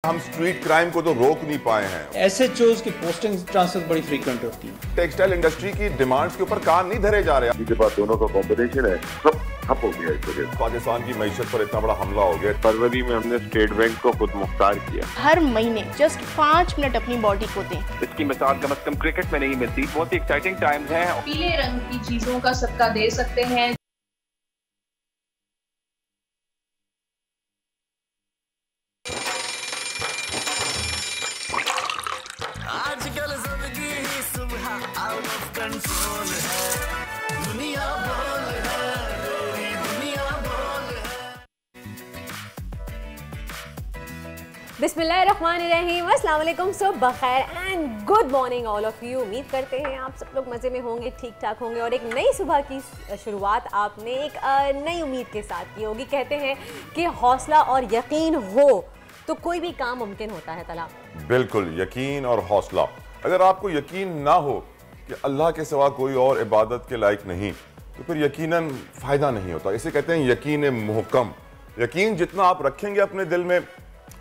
हम street crime को तो रोक नहीं पाए हैं। एसएचओज़ की पोस्टिंग ट्रांसफर बड़ी फ्रीक्वेंट होती है। टेक्सटाइल इंडस्ट्री की डिमांड्स के ऊपर कान नहीं धरे जा रहे। इनके पास दोनों का कॉम्बिनेशन है, सब ठप हो गया इस वजह से। पाकिस्तान की मईशत पर इतना बड़ा हमला हो गया। फरवरी में हमने स्टेट बैंक को खुद मुख्तार किया। हर महीने जस्ट 5 मिनट अपनी बॉडी को दें। इसकी मिसाल कम से कम क्रिकेट में नहीं मिलती। बहुत ही एक्साइटिंग टाइम्स हैं। पीले रंग की चीजों का सदका दे सकते हैं। आजकल जिंदगी ही सुबह आउट ऑफ कंट्रोल है, दुनिया बोल है, मेरी दुनिया बोल है। बिस्मिल्लाहिर्रहमानिर्रहीम, अस्सलाम वालेकुम, सुबह खैर and good morning all of you. उम्मीद करते हैं आप सब लोग मज़े में होंगे, ठीक ठाक होंगे और एक नई सुबह की शुरुआत आपने एक नई उम्मीद के साथ की होगी। कहते हैं कि हौसला और यकीन हो तो कोई भी काम मुमकिन होता है। तला बिल्कुल, यकीन और हौसला। अगर आपको यकीन ना हो कि अल्लाह के सिवा कोई और इबादत के लायक नहीं, तो फिर यकीनन फ़ायदा नहीं होता। इसे कहते हैं यकीन मुहकम। यकीन जितना आप रखेंगे अपने दिल में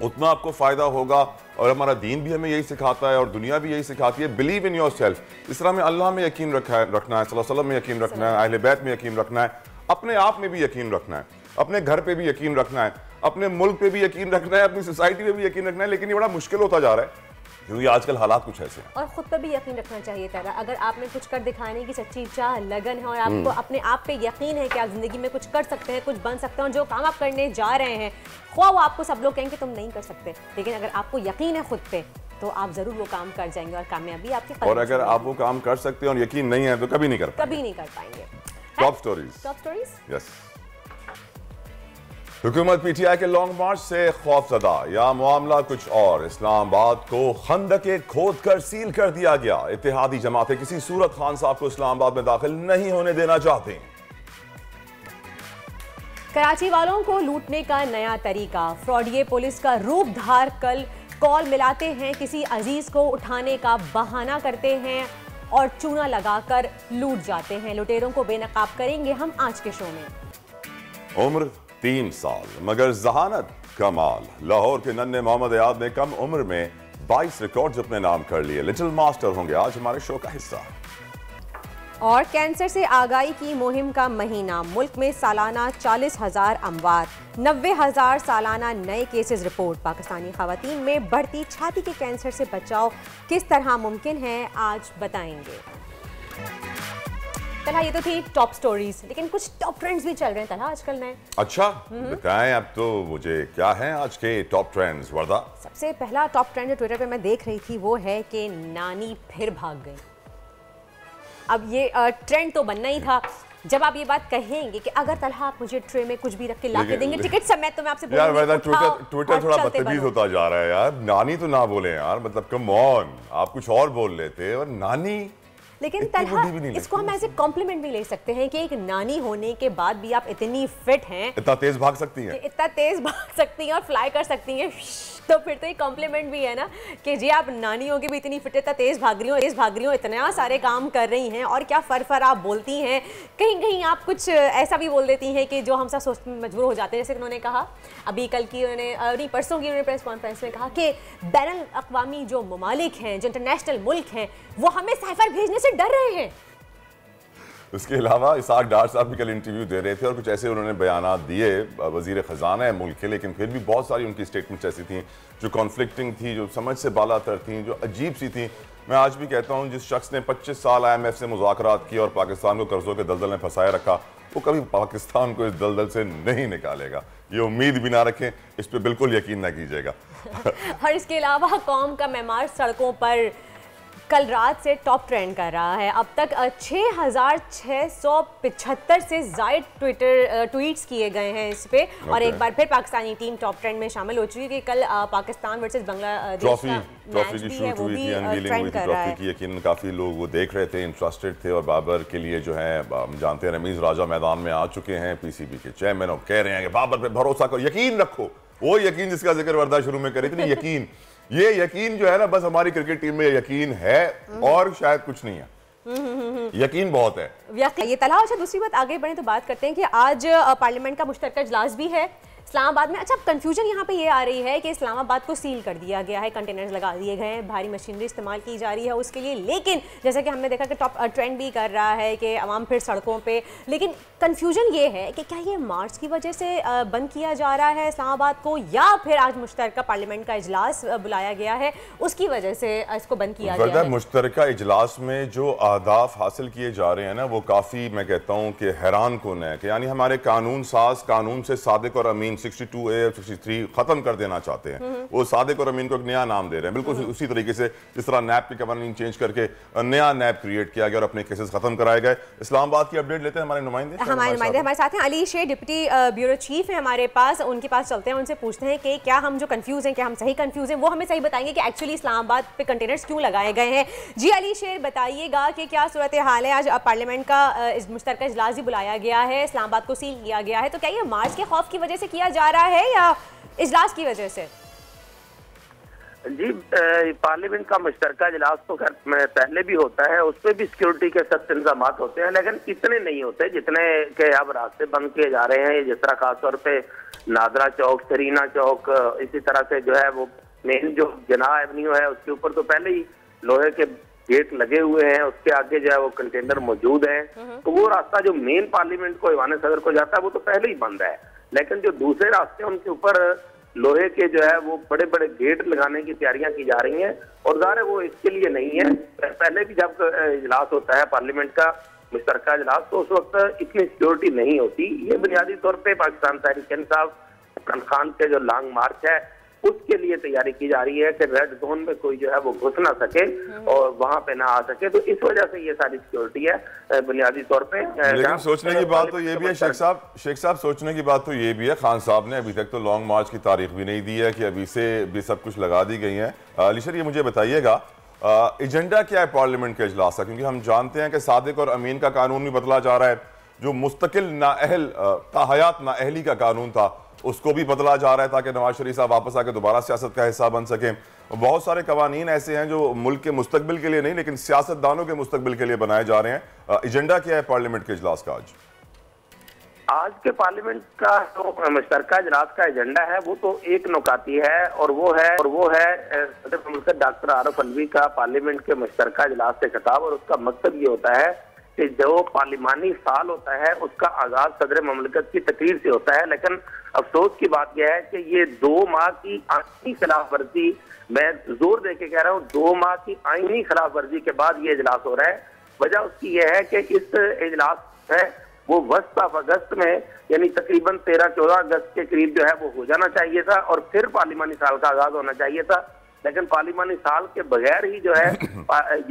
उतना आपको फ़ायदा होगा। और हमारा दीन भी हमें यही सिखाता है और दुनिया भी यही सिखाती है, बिलीव इन योर सेल्फ। इस तरह में अल्लाह में यकीन रखना है, सल्लल्लाहु अलैहि वसल्लम में यकीन रखना है, अहले बैत में यकीन रखना है, अपने आप में भी यकीन रखना है, अपने घर पे भी यकीन रखना है, अपने मुल्क पे भी यकीन रखना है, अपनी सोसाइटी पे भी यकीन रखना है। लेकिन ये बड़ा मुश्किल होता जा रहा है क्योंकि आजकल हालात कुछ ऐसे हैं। और खुद पर भी यकीन रखना चाहिए था। अगर आपने कुछ कर दिखाने की सच्ची चाह, लगन है और आपको अपने आप पे यकीन है कि आप जिंदगी में कुछ कर सकते हैं, कुछ बन सकते हैं और जो काम आप करने जा रहे हैं, ख्वाह वो आपको सब लोग कहेंगे तुम नहीं कर सकते, लेकिन अगर आपको यकीन है खुद पे तो आप जरूर वो काम कर जाएंगे और कामयाबी आपकी। और अगर आप वो काम कर सकते हैं और यकीन नहीं है तो कभी नहीं कर पाएंगे। Top stories. यस। हुकूमत पीटीआई के लॉन्ग मार्च से खौफजदा, या मामला कुछ और। इस्लामाबाद को खंदके खोद कर सील कर दिया गया। इत्तेहादी जमातें किसी सूरत खान साहब को इस्लामाबाद में दाखिल नहीं होने देना चाहते। कराची वालों को लूटने का नया तरीका। फ्रॉडिये पुलिस का रूप धार कल कॉल मिलाते हैं, किसी अजीज को उठाने का बहाना करते हैं और चूना लगाकर लूट जाते हैं। लुटेरों को बेनकाब करेंगे हम आज के शो में। उम्र 3 साल मगर जहानत कमाल। लाहौर के नन्हे मोहम्मद याद ने कम उम्र में 22 रिकॉर्ड्स अपने नाम कर लिए। लिटिल मास्टर होंगे आज हमारे शो का हिस्सा। और कैंसर से आगाही की मुहिम का महीना। मुल्क में सालाना 40,000 अमवात, 90,000 सालाना नए केसेस रिपोर्ट। पाकिस्तानी खवातीन में बढ़ती छाती के कैंसर से बचाव किस तरह मुमकिन है, आज बताएंगे। तला ये तो थी टॉप स्टोरीज, लेकिन कुछ टॉप ट्रेंड्स भी चल रहे हैं तला आजकल नए। अच्छा बताएं अब तो मुझे, क्या है आज के टॉप ट्रेंड्स वर्दा? सबसे पहला टॉप ट्रेंड जो ट्विटर पे मैं देख रही थी वो है कि नानी फिर भाग गई। अब ये ट्रेंड तो बनना ही था जब आप ये बात कहेंगे कि अगर तलहा आप मुझे ट्रे में कुछ भी रख के ला के देंगे टिकट समेत, तो मैं आपसे यार ट्विटर थोड़ा बदतमीज होता जा रहा है यार। नानी तो ना बोले यार, मतलब कम ऑन, आप कुछ और बोल लेते और नानी। लेकिन तलहा इसको हम ऐसे कॉम्प्लीमेंट भी ले सकते हैं कि एक नानी होने के बाद भी आप इतनी फिट हैं, इतना तेज भाग सकती हैं और फ्लाई कर सकती हैं, तो फिर तो ये कॉम्प्लीमेंट भी है ना कि जी आप नानी होके भी इतनी फिट है, इतना तेज भाग रही हो, इतना सारे काम कर रही हैं और क्या फर आप बोलती हैं। कहीं कहीं आप कुछ ऐसा भी बोल देती हैं कि जो हम सब सोचने में मजबूर हो जाते हैं। जैसे उन्होंने कहा अभी परसों की उन्होंने प्रेस कॉन्फ्रेंस में कहा कि बैनुल अक़वामी जो ममालिक हैं, जो इंटरनेशनल मुल्क हैं, वो हमें साइफर भेजने से डर रहे हैं। उसके अलावा इसाक डार साहब भी कल इंटरव्यू दे रहे थे और कुछ ऐसे उन्होंने बयानात दिए, वजीर ख़जाना है मुल्क के, लेकिन फिर भी बहुत सारी उनकी स्टेटमेंट्स ऐसी थी जो कॉन्फ्लिक्टिंग थी, जो समझ से बालातर थी, जो अजीब सी थी। मैं आज भी कहता हूँ जिस शख्स ने 25 साल IMF से मुज़ाकरात किए और पाकिस्तान को कर्जों के दलदल में फंसाए रखा, वो कभी पाकिस्तान को इस दलदल से नहीं निकालेगा। ये उम्मीद भी ना रखें, इस पर बिल्कुल यकीन ना कीजिएगा। और इसके अलावा कौम का मेमार सड़कों पर कल रात से टॉप ट्रेंड कर रहा है। अब तक 6,675 से ज़ायद ट्वीट्स किए गए हैं इस पे। और एक बार फिर पाकिस्तानी टीम टॉप ट्रेंड में शामिल हो चुकी है कि कल पाकिस्तान वर्सेस बांग्लादेश ट्रॉफी की शूट हुई थी, अनवीलिंग हुई थी ट्रॉफी की। यकीन काफ़ी लोग वो देख रहे थे, इंटरेस्टेड थे। और बाबर के लिए जो है हम जानते हैं रमीज़ राजा मैदान में आ चुके हैं, PCB के चेयरमैन, और कह रहे हैं कि बाबर पे भरोसा करो, यकीन रखो। वो यकीन जिसका जिक्र वर्दा शुरू में करी थी, यकीन, ये यकीन जो है ना, बस हमारी क्रिकेट टीम में यकीन है और शायद कुछ नहीं है, यकीन बहुत है। ये तला। अच्छा दूसरी बात आगे बढ़े तो बात करते हैं कि आज पार्लियामेंट का मुश्तरका इजलास भी है इस्लामाबाद में। अच्छा, कंफ्यूजन यहाँ पे ये आ रही है कि इस्लामाबाद को सील कर दिया गया है, कंटेनर्स लगा दिए गए हैं, भारी मशीनरी इस्तेमाल की जा रही है उसके लिए, लेकिन जैसा कि हमने देखा कि टॉप ट्रेंड भी कर रहा है कि अवाम फिर सड़कों पे। लेकिन कंफ्यूजन ये है कि क्या ये मार्च की वजह से बंद किया जा रहा है इस्लामाबाद को, या फिर आज मुश्तरका पार्लियामेंट का इजलास बुलाया गया है उसकी वजह से इसको बंद किया गया है? मुश्तरका इजलास में जो अहदाफ हासिल किए जा रहे हैं ना, वो काफ़ी, मैं कहता हूँ कि हैरान कुन है कि यानी हमारे कानून साज कानून से सादिक और अमीन 62A और 63 खत्म कर देना चाहते हैं। वो सादिक और अमीन को एक नया नाम दे रहे हैं, बिल्कुल उसी तरीके से जिस तरह नैब के कवानीन चेंज करके नया नैब क्रिएट किया गया और अपने केसेस खत्म कराए गए। इस्लामाबाद की अपडेट लेते हैं हमारे नुमाइंदे हमारे साथ हैं। अली शेर डिप्टी ब्यूरो चीफ है हमारे पास, उनके पास चलते हैं, उनसे पूछते हैं कि क्या हम जो कंफ्यूज हैं, क्या हम सही कंफ्यूज हैं, वो हमें सही बताएंगे कि एक्चुअली इस्लामाबाद पे कंटेनर्स क्यों लगाए गए हैं। जी अली शेर, बताइएगा कि क्या सूरत हाल है? आज पार्लियामेंट का मुश्तरका इजलास भी बुलाया गया है, इस्लामाबाद को सील किया गया है, तो क्या ये मार्च के खौफ की वजह से किया जा रहा है या इजलास की वजह से? जी, पार्लियामेंट का मुश्तरका इजलास तो खैर पहले भी होता है, उसमें भी सिक्योरिटी के सख्त इंतजाम होते हैं, लेकिन इतने नहीं होते जितने के अब रास्ते बंद किए जा रहे हैं। जिस तरह खासतौर पे नादरा चौक, सरीना चौक, इसी तरह से जो है वो मेन जो जनाह एवेन्यू है उसके ऊपर तो पहले ही लोहे के गेट लगे हुए हैं, उसके आगे जो है वो कंटेनर मौजूद है। तो वो रास्ता जो मेन पार्लियामेंट को ईवान सदर को जाता है वो तो पहले ही बंद है, लेकिन जो दूसरे रास्ते हैं उनके ऊपर लोहे के जो है वो बड़े बड़े गेट लगाने की तैयारियां की जा रही हैं। और ज़ाहिर है वो इसके लिए नहीं है, पहले भी जब इजलास होता है पार्लियामेंट का मुश्तरका इजलास तो उस वक्त इतनी सिक्योरिटी नहीं होती। ये बुनियादी तौर पर पाकिस्तान तहरीक इंसाफ इमरान खान के जो लॉन्ग मार्च है उसके लिए तैयारी की जा रही है कि रेड जोन में कोई जो है वो घुस ना सके और वहां पे ना आ सके, तो इस वजह से ये सारी सिक्योरिटी है बुनियादी तौर पे। लेकिन सोचने की बात तो ये भी है शेख साहब सोचने की बात तो ये भी है, खान साहब ने अभी तक तो लॉन्ग मार्च की तारीख भी नहीं दी है कि अभी से भी सब कुछ लगा दी गई है। अलीशर, ये मुझे बताइएगा एजेंडा क्या है पार्लियामेंट के इजलास का, क्योंकि हम जानते हैं कि सादिक और अमीन का कानून भी बदला जा रहा है, जो मुस्तकिल नाअहल ताहयात नाअहली का कानून था उसको भी बदला जा रहा है ताकि नवाज शरीफ साहब वापस आके दोबारा सियासत का हिस्सा बन सकें। बहुत सारे कवानीन ऐसे हैं जो मुल्क के मुस्तकबिल के लिए नहीं लेकिन सियासतदानों के मुस्तकबिल के लिए बनाए जा रहे हैं। एजेंडा क्या है पार्लियामेंट के इजलास का आज के पार्लियामेंट का जो मुश्तरका इजलास का एजेंडा है वो तो एक नुकाती है और वो है सदर मुमलिकत डॉक्टर आरिफ अलवी का पार्लियामेंट के मुश्तरका इजलास से खिताब। और उसका मकसद ये होता है कि जो पार्लिमानी साल होता है उसका आगाज सदर मुमलिकत की तकरीर से होता है, लेकिन अफसोस की बात यह है कि ये 2 माह की आईनी खिलाफ वर्जी, मैं जोर दे के कह रहा हूँ 2 माह की आईनी खिलाफ वर्जी के बाद ये इजलास हो रहा है। वजह उसकी यह है कि इस इजलास है वो वस्त ऑफ अगस्त में यानी तकरीबन 13-14 अगस्त के करीब जो है वो हो जाना चाहिए था और फिर पार्लिमानी साल का आगाज होना चाहिए था, लेकिन पार्लिमानी साल के बगैर ही जो है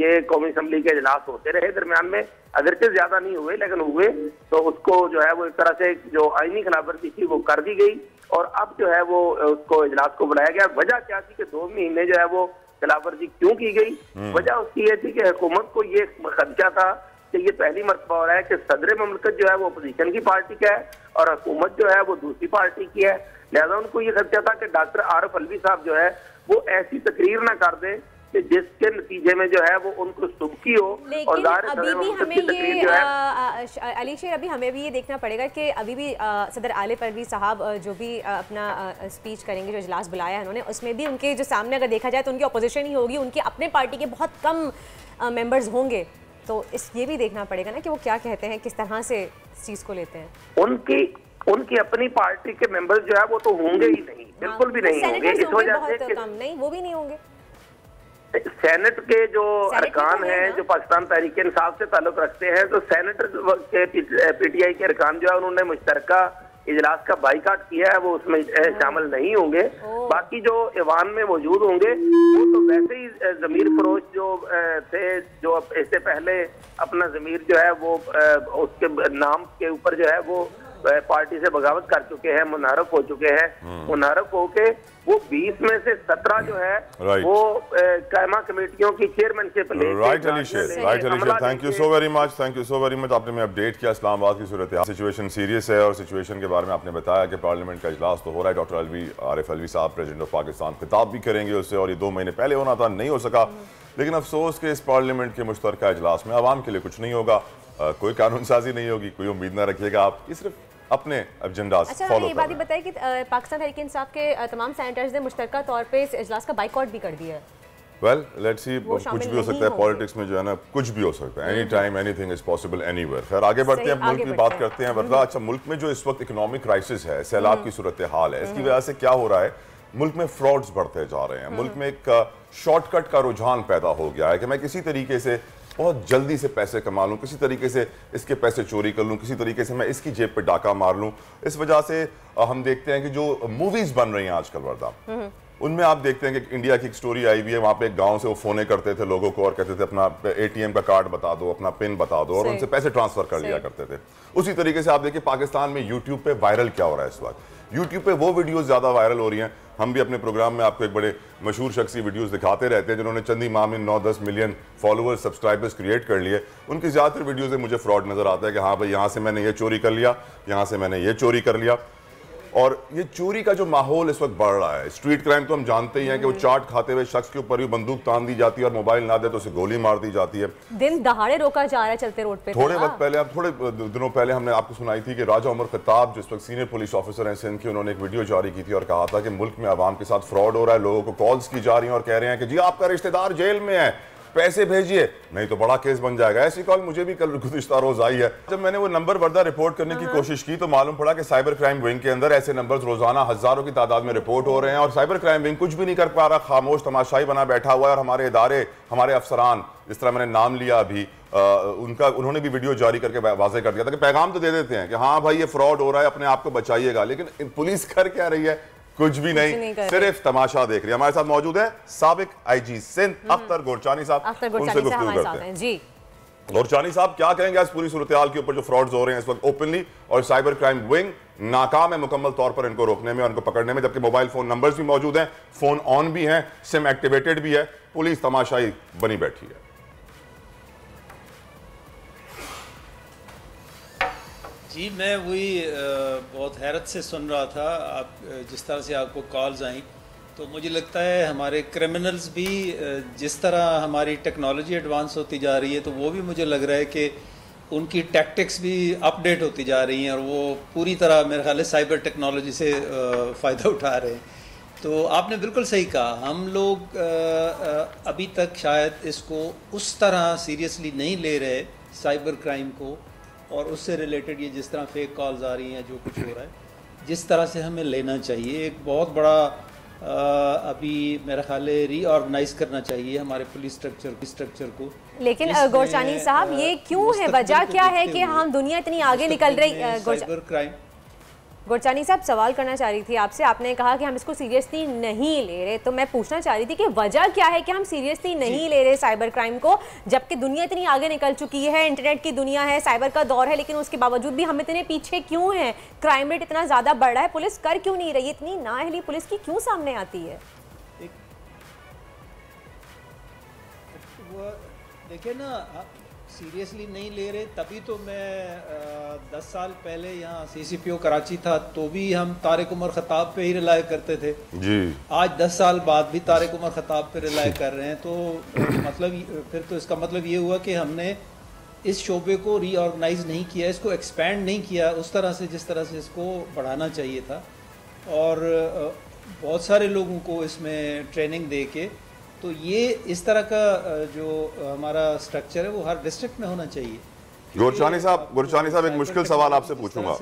ये कौमी असम्बली के इजलास होते रहे। दरमियान में अगरचे ज्यादा नहीं हुए लेकिन हुए, तो उसको जो है वो एक तरह से जो आईनी खिलाफवर्जी थी वो कर दी गई और अब जो है वो उसको इजलास को बुलाया गया। वजह क्या थी कि 2 महीने जो है वो खिलाफवर्जी क्यों की गई? वजह उसकी ये थी कि हुकूमत को ये खदशा था कि ये पहली मरतबा हो रहा है कि सदर मुमलिकत जो है वो अपोजिशन की पार्टी का है और हुकूमत जो है वो दूसरी पार्टी की है, लिहाजा उनको ये खदशा था कि डॉक्टर आरिफ अलवी साहब जो है वो ऐसी तकरीर ना कर दे कि जिसके नतीजे में जो है वो उनको सुबकी हो। और अभी भी हमें ये अली शेर, अभी हमें भी ये देखना पड़ेगा कि अभी भी सदर आरिफ अलवी साहब जो भी अपना स्पीच करेंगे, जो इजलास बुलाया है उन्होंने, उसमें भी उनके जो सामने अगर देखा जाए तो उनकी अपोजिशन ही होगी, उनके अपने पार्टी के बहुत कम मेंबर्स होंगे, तो ये भी देखना पड़ेगा ना कि वो क्या कहते हैं, किस तरह से इस चीज को लेते हैं। उनकी अपनी पार्टी के मेंबर्स जो है वो तो होंगे ही नहीं, बिल्कुल भी नहीं होंगे। इस वजह से नहीं, वो भी नहीं होंगे। सेनेट के जो अरकान हैं जो पाकिस्तान तहरीक इंसाफ से ताल्लुक रखते हैं, तो सेनेटर के पीटीआई के अरकान जो है उन्होंने मुश्तरका इजलास का बाइकाट किया है, वो उसमें शामिल नहीं होंगे। बाकी जो ईवान में मौजूद होंगे वो तो वैसे ही जमीर फरोश जो थे, जो इससे पहले अपना जमीर जो है वो उसके नाम के ऊपर जो है वो पार्टी से बगावत कर चुके हैं, मुनहरफ हो चुके हैं। मुनहरफ होके वो 20 में से 17 जो है वो कायमा कमेटियों की चेयरमैनशिप ले। राइट अली शेर, thank you so very much, आपने में अपडेट किया इस्लामाबाद की सूरत हाल। सिचुएशन सीरियस है और सिचुएशन के बारे में आपने बताया कि पार्लियामेंट का इजलास तो हो रहा है, डॉक्टर आरिफ अलवी साहब प्रेसिडेंट ऑफ पाकिस्तान खिताब भी करेंगे उससे, और ये 2 महीने पहले होना था, नहीं हो सका। लेकिन अफसोस के इस पार्लियामेंट के मुश्तरका इजलास में आवाम के लिए कुछ नहीं होगा, कोई कानून साजी नहीं होगी, कोई उम्मीद ना रखिएगा आप। ये सिर्फ अपने एजेंडास अच्छा, फॉलो ये बात ही बताइए कि पाकिस्तान तहरीक इंसाफ के तमाम सेनेटर्स ने मुश्तरका तौर पे इस इजलास का बाइकआउट भी कर दिया है। वेल लेट्स सी, कुछ भी हो सकता है पॉलिटिक्स में, जो है ना, कुछ भी हो सकता है, any time anything is possible anywhere. खैर आगे बढ़ते हैं, मुल्क की बात करते हैं। वर्दा, अच्छा, मुल्क में जो इस वक्त इकोनॉमिक क्राइसिस है, सैलाब की सूरत हाल है, इसकी वजह से क्या हो रहा है, मुल्क में फ्रॉड्स बढ़ते जा रहे हैं। मुल्क में एक शॉर्टकट का रुझान पैदा हो गया है कि मैं किसी तरीके से बहुत जल्दी से पैसे कमा लूँ, किसी तरीके से इसके पैसे चोरी कर लूँ, किसी तरीके से मैं इसकी जेब पे डाका मार लूँ। इस वजह से हम देखते हैं कि जो मूवीज बन रही हैं आजकल वर्दा, उनमें आप देखते हैं कि इंडिया की एक स्टोरी आई हुई है, वहाँ पे एक गांव से वो फोने करते थे लोगों को और कहते थे अपना एटीएम का कार्ड बता दो, अपना पिन बता दो, और उनसे पैसे ट्रांसफर कर लिया करते थे। उसी तरीके से आप देखिए पाकिस्तान में यूट्यूब पे वायरल क्या हो रहा है इस वक्त। यूट्यूब पे वो वीडियोस ज्यादा वायरल हो रही हैं। हम भी अपने प्रोग्राम में आपको एक बड़े मशहूर शख्सी वीडियोस दिखाते रहते हैं जिन्होंने चंद ही माह में 9-10 मिलियन फॉलोअर्स, सब्सक्राइबर्स क्रिएट कर लिए। उनकी ज़्यादातर वीडियोस में मुझे फ्रॉड नजर आता है कि हाँ भाई, यहाँ से मैंने ये चोरी कर लिया, यहाँ से मैंने ये चोरी कर लिया। और ये चोरी का जो माहौल इस वक्त बढ़ रहा है, स्ट्रीट क्राइम तो हम जानते ही हैं कि वो चाट खाते हुए शख्स के ऊपर भी बंदूक तान दी जाती है और मोबाइल ना दे तो उसे गोली मार दी जाती है। दिन दहाड़े रोका जा रहा है चलते रोड पे। थोड़े वक्त पहले, अब थोड़े दिनों पहले हमने आपको सुनाई थी कि राजा उमर खत्ताब जो इस वक्त सीनियर पुलिस ऑफिसर हैं सिंध के, उन्होंने एक वीडियो जारी की थी और कहा था कि मुल्क में आवाम के साथ फ्रॉड हो रहा है, लोगों को कॉल्स की जा रही हैं और कह रहे हैं कि जी आपका रिश्तेदार जेल में है, पैसे भेजिए नहीं तो बड़ा केस बन जाएगा। ऐसी कॉल मुझे भी कल गुज़िश्ता रोज आई है। जब मैंने वो नंबर वर्दा रिपोर्ट करने की कोशिश की तो मालूम पड़ा कि साइबर क्राइम विंग के अंदर ऐसे नंबर्स रोजाना हजारों की तादाद में रिपोर्ट हो रहे हैं और साइबर क्राइम विंग कुछ भी नहीं कर पा रहा, खामोश तमाशाई बना बैठा हुआ है। और हमारे इदारे, हमारे अफसरान, जिस तरह मैंने नाम लिया अभी, उन्होंने भी वीडियो जारी करके वाज़ेह कर दिया था कि पैगाम तो दे देते हैं कि हाँ भाई ये फ्रॉड हो रहा है, अपने आप को बचाइएगा, लेकिन पुलिस कर क्या रही है? कुछ भी नहीं, सिर्फ तमाशा देख रही है। हमारे साथ मौजूद है साबिक आईजी सिंध अख्तर गोरचानी साहब, उनसे गुफ्तगू करते हैं। जी गोरचानी साहब, क्या कहेंगे आज पूरी सूरत हाल के ऊपर जो फ्रॉड्स हो रहे हैं इस वक्त ओपनली, और साइबर क्राइम विंग नाकाम है मुकम्मल तौर पर इनको रोकने में और इनको पकड़ने में, जबकि मोबाइल फोन नंबर्स भी मौजूद हैं, फोन ऑन भी हैं, सिम एक्टिवेटेड भी है, पुलिस तमाशाई बनी बैठी है। जी, मैं वही बहुत हैरत से सुन रहा था, आप जिस तरह से आपको कॉल्स आई, तो मुझे लगता है हमारे क्रिमिनल्स भी जिस तरह हमारी टेक्नोलॉजी एडवांस होती जा रही है, तो वो भी मुझे लग रहा है कि उनकी टैक्टिक्स भी अपडेट होती जा रही हैं और वो पूरी तरह मेरे ख्याल है साइबर टेक्नोलॉजी से फ़ायदा उठा रहे हैं। तो आपने बिल्कुल सही कहा, हम लोग अभी तक शायद इसको उस तरह सीरियसली नहीं ले रहे साइबर क्राइम को, और उससे रिलेटेड ये जिस तरह फेक कॉल्स आ रही हैं, जो कुछ हो रहा है, जिस तरह से हमें लेना चाहिए। एक बहुत बड़ा अभी मेरा ख्याल है रीऑर्गेनाइज करना चाहिए हमारे पुलिस स्ट्रक्चर को। लेकिन गोरचानी साहब, ये क्यों है, वजह क्या है कि हम दुनिया इतनी आगे निकल रही? साइबर क्राइम, गोरचानी साहब, सवाल करना चाह रही थी आपसे। आपने कहा कि हम इसको सीरियसली नहीं ले रहे, तो मैं पूछना चाह रही थी कि वजह क्या है कि हम सीरियसली नहीं ले रहे साइबर क्राइम को, जबकि दुनिया इतनी आगे निकल चुकी है, इंटरनेट की दुनिया है, साइबर का दौर है, लेकिन उसके बावजूद भी हम इतने पीछे क्यों हैं? क्राइम रेट इतना ज़्यादा बढ़ रहा है, पुलिस कर क्यों नहीं रही? इतनी नाअहली पुलिस की क्यों सामने आती है? देखिए ना, सीरियसली नहीं ले रहे, तभी तो मैं 10 साल पहले यहाँ CCPO कराची था तो भी हम तारिक उमर खताब पे ही रिलाय करते थे जी। आज 10 साल बाद भी तारिक उमर खताब पे रिलाय कर रहे हैं, तो मतलब फिर तो इसका मतलब ये हुआ कि हमने इस शोबे को रीऑर्गेनाइज नहीं किया, इसको एक्सपैंड नहीं किया उस तरह से जिस तरह से इसको बढ़ाना चाहिए था, और बहुत सारे लोगों को इसमें ट्रेनिंग दे के, तो ये इस तरह का जो हमारा स्ट्रक्चर है वो हर डिस्ट्रिक्ट में होना चाहिए। गोरचानी साहब एक मुश्किल सवाल आपसे पूछूंगा।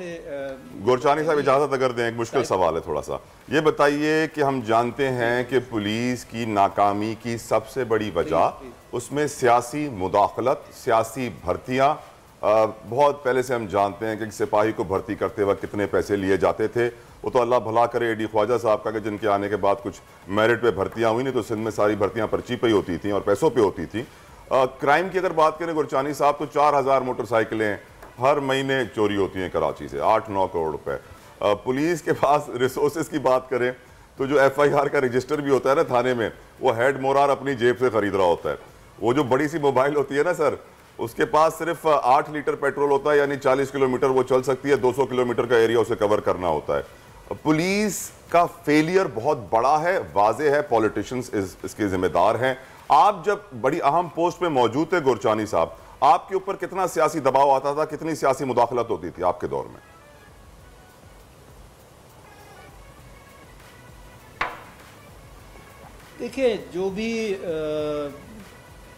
गोरचानी साहब इजाजत अगर दें, एक मुश्किल सवाल है थोड़ा सा। ये बताइए कि हम जानते हैं कि पुलिस की नाकामी की सबसे बड़ी वजह उसमें सियासी मुदाखलत, सियासी भर्तियां, बहुत पहले से हम जानते हैं कि सिपाही को भर्ती करते वक्त कितने पैसे लिए जाते थे। वो तो अल्लाह भला करे एडी ख्वाजा साहब का कि जिनके आने के बाद कुछ मेरिट पे भर्तियां हुई, नहीं तो सिंध में सारी भर्तियां पर्ची पे ही होती थी और पैसों पे होती थी। क्राइम की अगर बात करें गोरचानी साहब, तो 4000 मोटरसाइकिलें हर महीने चोरी होती हैं कराची से, 8-9 करोड़ रुपए। पुलिस के पास रिसोर्सेज की बात करें तो जो FIR का रजिस्टर भी होता है ना थाने में, वो हेड मोरार अपनी जेब से खरीद रहा होता है। वो जो बड़ी सी मोबाइल होती है ना सर, उसके पास सिर्फ 8 लीटर पेट्रोल होता है, यानी 40 किलोमीटर वो चल सकती है, 200 किलोमीटर का एरिया उसे कवर करना होता है। पुलिस का फेलियर बहुत बड़ा है, वाजे है, पॉलिटिशियंस इसके जिम्मेदार हैं। आप जब बड़ी अहम पोस्ट पे मौजूद थे गोरचानी साहब, आपके ऊपर कितना सियासी दबाव आता था, कितनी सियासी मुदाखलत होती थी आपके दौर में? देखिए, जो भी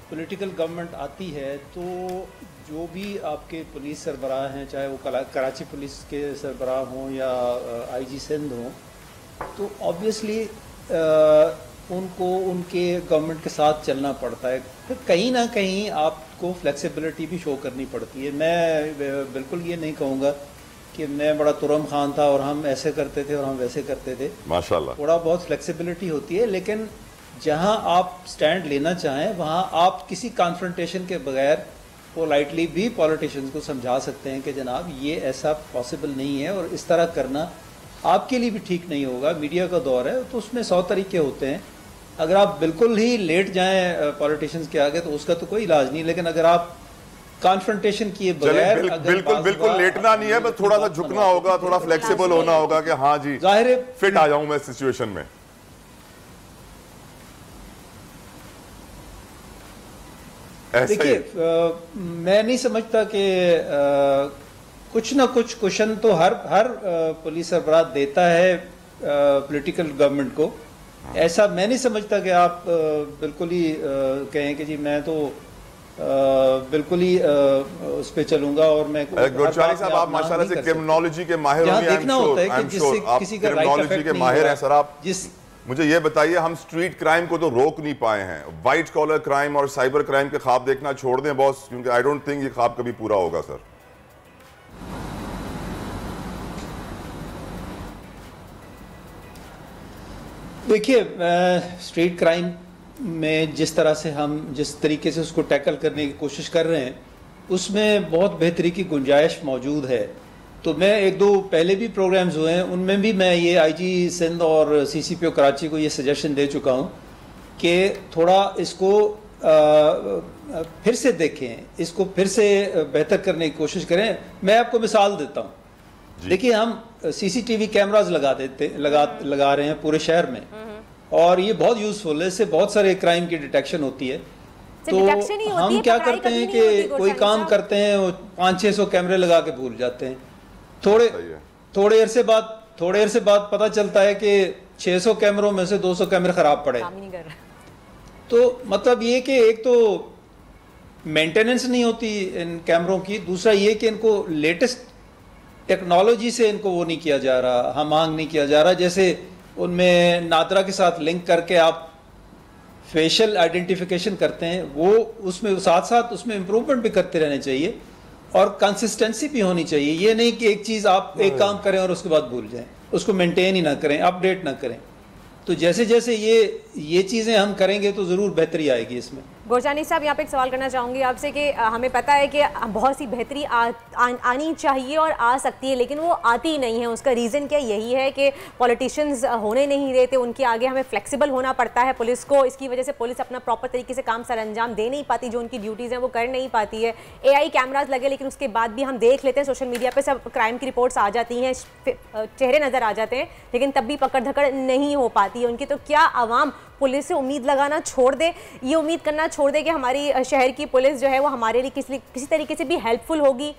पॉलिटिकल गवर्नमेंट आती है तो जो भी आपके पुलिस सरबराह हैं, चाहे वो कराची पुलिस के सरबराह हों या आईजी सिंध हों, तो ऑब्वियसली उनको उनके गवर्नमेंट के साथ चलना पड़ता है। फिर कहीं ना कहीं आपको फ्लेक्सिबिलिटी भी शो करनी पड़ती है। मैं बिल्कुल ये नहीं कहूँगा कि मैं बड़ा तुरम खान था और हम ऐसे करते थे और हम वैसे करते थे। माशाल्लाह, थोड़ा बहुत फ्लेक्सिबिलिटी होती है, लेकिन जहाँ आप स्टैंड लेना चाहें वहाँ आप किसी कॉन्फ्रंटेशन के बगैर पोलाइटली भी पॉलिटिशियंस को समझा सकते हैं कि जनाब ये ऐसा पॉसिबल नहीं है और इस तरह करना आपके लिए भी ठीक नहीं होगा। मीडिया का दौर है तो उसमें 100 तरीके होते हैं। अगर आप बिल्कुल ही लेट जाएं पॉलिटिशियंस के आगे तो उसका तो कोई इलाज नहीं, लेकिन अगर आप कॉन्फ्रंटेशन किए बगैर बिल्कुल लेटना नहीं है, बस थोड़ा सा झुकना होगा, थोड़ा फ्लेक्सिबल होना होगा कि हाँ जी जाहिर है फिट आ जाऊं मैं सिचुएशन में। देखिए, मैं नहीं समझता कि कुछ ना कुछ क्वेश्चन तो हर पुलिस सरबराह देता है पॉलिटिकल गवर्नमेंट को। ऐसा मैं नहीं समझता कि आप बिल्कुल ही कहें कि जी मैं तो बिल्कुल ही उस पे चलूंगा और मैं गोरचानी साहब, आप माशाल्लाह से क्रिमिनोलॉजी के माहिर होंगे, देखना होता है कि जिससे किसी का राइट क्रिमिनोलॉजी के माहिर हैं सर आप। जिस मुझे ये बताइए, हम स्ट्रीट क्राइम को तो रोक नहीं पाए हैं, वाइट कॉलर क्राइम और साइबर क्राइम के ख्वाब देखना छोड़ दें बॉस, क्योंकि आई डोंट थिंक ये ख्वाब कभी पूरा होगा सर। देखिए, स्ट्रीट क्राइम में जिस तरह से हम जिस तरीके से उसको टैकल करने की कोशिश कर रहे हैं उसमें बहुत बेहतरी की गुंजाइश मौजूद है। तो मैं एक दो पहले भी प्रोग्राम्स हुए हैं, उनमें भी मैं ये आईजी सिंध और सीसीपीओ कराची को ये सजेशन दे चुका हूँ कि थोड़ा इसको फिर से देखें, इसको फिर से बेहतर करने की कोशिश करें। मैं आपको मिसाल देता हूँ। देखिए, हम सीसीटीवी कैमरास लगा रहे हैं पूरे शहर में और ये बहुत यूजफुल है, इससे बहुत सारे क्राइम की डिटेक्शन होती है। तो हम क्या करते हैं कि कोई काम करते हैं, 500-600 कैमरे लगा के भूल जाते हैं। थोड़े अरसे बाद पता चलता है कि 600 कैमरों में से 200 कैमरे खराब पड़े। तो मतलब ये कि एक तो मेंटेनेंस नहीं होती इन कैमरों की, दूसरा ये कि इनको लेटेस्ट टेक्नोलॉजी से इनको वो नहीं किया जा रहा, हम आंग नहीं किया जा रहा। जैसे उनमें नादरा के साथ लिंक करके आप फेशियल आइडेंटिफिकेशन करते हैं, वो उसमें साथ साथ उसमें इम्प्रूवमेंट भी करते रहने चाहिए और कंसिस्टेंसी भी होनी चाहिए। ये नहीं कि एक चीज़ आप एक काम करें और उसके बाद भूल जाएं, उसको मेंटेन ही ना करें, अपडेट ना करें। तो जैसे जैसे ये चीज़ें हम करेंगे तो ज़रूर बेहतरी आएगी इसमें। गोरचानी साहब, यहाँ पे एक सवाल करना चाहूँगी आपसे कि हमें पता है कि बहुत सी बेहतरी आनी चाहिए और आ सकती है, लेकिन वो आती नहीं है। उसका रीज़न क्या यही है कि पॉलिटिशियंस होने नहीं देते, उनके आगे हमें फ्लेक्सिबल होना पड़ता है पुलिस को। इसकी वजह से पुलिस अपना प्रॉपर तरीके से काम सर अंजाम दे नहीं पाती, जो उनकी ड्यूटीज़ हैं वो कर नहीं पाती है। AI कैमराज लगे, लेकिन उसके बाद भी हम देख लेते हैं सोशल मीडिया पर सब क्राइम की रिपोर्ट्स आ जाती हैं, चेहरे नज़र आ जाते हैं, लेकिन तब भी पकड़ धकड़ नहीं हो पाती है उनकी। तो क्या आवाम पुलिस से उम्मीद लगाना छोड़ दे, ये उम्मीद करना छोड़ दे कि हमारी शहर की पुलिस जो है वो हमारे लिए किसी तरीके से भी हेल्पफुल होगी?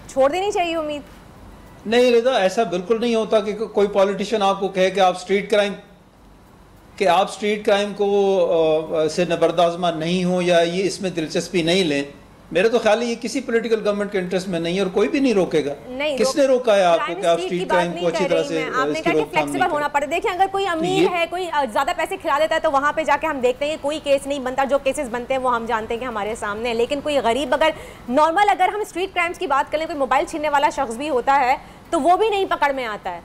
छोड़ देनी चाहिए उम्मीद। नहीं रिदा, ऐसा बिल्कुल नहीं होता कि कोई पॉलिटिशियन आपको कहे कि आप स्ट्रीट क्राइम को से नबरदाज़मा नहीं हो या ये इसमें दिलचस्पी नहीं लें। मेरे तो ख्याल ये किसी पॉलिटिकल गवर्नमेंट के इंटरेस्ट में नहीं है और कोई भी नहीं रोकेगा। किसने रोका है आपको कि आप स्ट्रीट क्राइम को अच्छी तरह से फ्लेक्सिबल होना पड़े? देखिए, अगर कोई अमीर है, कोई ज्यादा पैसे खिला देता है तो वहां पे जाके हम देखते हैं कोई केस नहीं बनता। जो केसेस बनते हैं वो हम जानते हैं कि हमारे सामने है। लेकिन कोई गरीब, अगर नॉर्मल अगर हम स्ट्रीट क्राइम्स की बात करें, कोई मोबाइल छीनने वाला शख्स भी होता है तो वो भी नहीं पकड़ में आता है,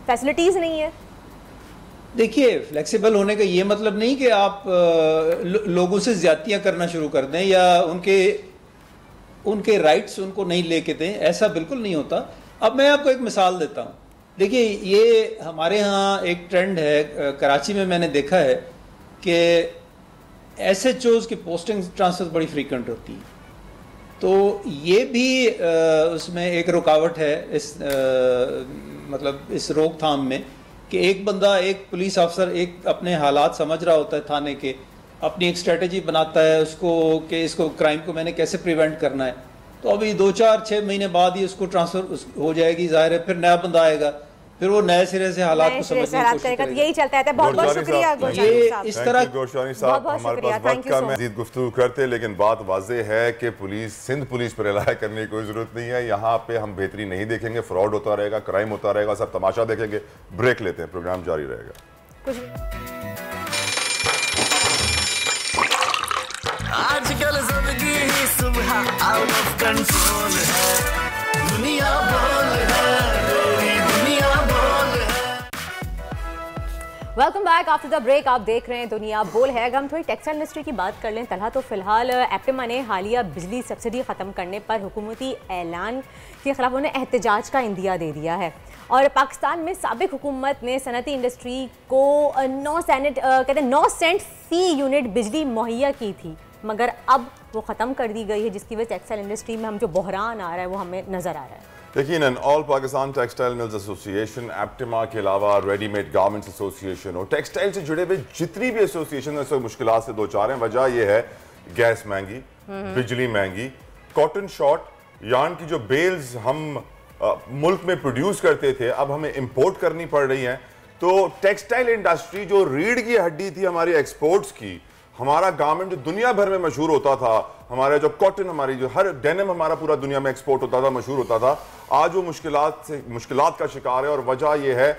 फैसिलिटीज नहीं है। देखिए, फ्लेक्सिबल होने का ये मतलब नहीं कि आप लोगों से ज्यादतियां करना शुरू कर दें या उनके राइट्स उनको नहीं लेके दें, ऐसा बिल्कुल नहीं होता। अब मैं आपको एक मिसाल देता हूँ। देखिए, ये हमारे यहाँ एक ट्रेंड है, कराची में मैंने देखा है कि SHOs की पोस्टिंग ट्रांसफर बड़ी फ्रीक्वेंट होती है। तो ये भी उसमें एक रुकावट है मतलब इस रोकथाम में कि एक बंदा, एक पुलिस अफसर एक अपने हालात समझ रहा होता है थाने के, अपनी एक स्ट्रेटजी बनाता है उसको कि इसको क्राइम को मैंने कैसे प्रिवेंट करना है, तो अभी 2-4-6 महीने बाद ही उसको ट्रांसफर हो जाएगी, जाहिर है फिर नया बंदा आएगा, फिर वो नए सिरे से हालात को समझने की कोशिश करेगा। यही चलता है। बहुत बहुत शुक्रिया गोशानी साहब। इस तरह गोशानी साहब, हमारे पास वक्त कम है, मज़ीद गुफ्तगू करते, लेकिन बात वाज़ेह है कि पुलिस, सिंध पुलिस पर रिलाय करने की कोई ज़रूरत नहीं है। यहाँ पे हम बेहतरी नहीं देखेंगे, फ्रॉड होता रहेगा, क्राइम होता रहेगा, सब तमाशा देखेंगे। ब्रेक लेते हैं, प्रोग्राम जारी रहेगा। आजकल जिंदगी ही सुबह आउट ऑफ कंट्रोल है, दुनिया बोल है, तेरी दुनिया बोल है। Welcome back after the break. आप देख रहे हैं दुनिया बोल है। अगर हम थोड़ी टेक्सटाइल इंडस्ट्री की बात कर लें तलहा, तो फिलहाल एप्टिमा ने हालिया बिजली सब्सिडी ख़त्म करने पर हुकूमती ऐलान के खिलाफ उन्हें एहतजाज का इंदिया दे दिया है। और पाकिस्तान में साबिक हुकूमत ने सनती इंडस्ट्री को 9 सेंट फी यूनिट बिजली मुहैया की थी, मगर अब वो ख़त्म कर दी गई है, जिसकी वजह से टेक्सटाइल इंडस्ट्री में हम जो बहरान आ रहा है वो हमें नज़र आ रहा है। यकीनन all Pakistan textile mills association, APTMA के अलावा रेडीमेड गारमेंट्स एसोसिएशन और टेक्सटाइल से जुड़े हुए जितनी भी एसोसिएशन है, सब मुश्किलात से दो चार हैं। वजह यह है गैस महंगी, बिजली महंगी, कॉटन शॉर्ट, यार्न की जो बेल्स हम मुल्क में प्रोड्यूस करते थे अब हमें इंपोर्ट करनी पड़ रही हैं। तो टेक्सटाइल इंडस्ट्री जो रीढ़ की हड्डी थी हमारी एक्सपोर्ट्स की, हमारा गारमेंट जो दुनिया भर में मशहूर होता था, हमारा जो कॉटन, हमारी जो हर डेनिम हमारा पूरा दुनिया में एक्सपोर्ट होता था, मशहूर होता था, आज वो मुश्किलात का शिकार है। और वजह यह है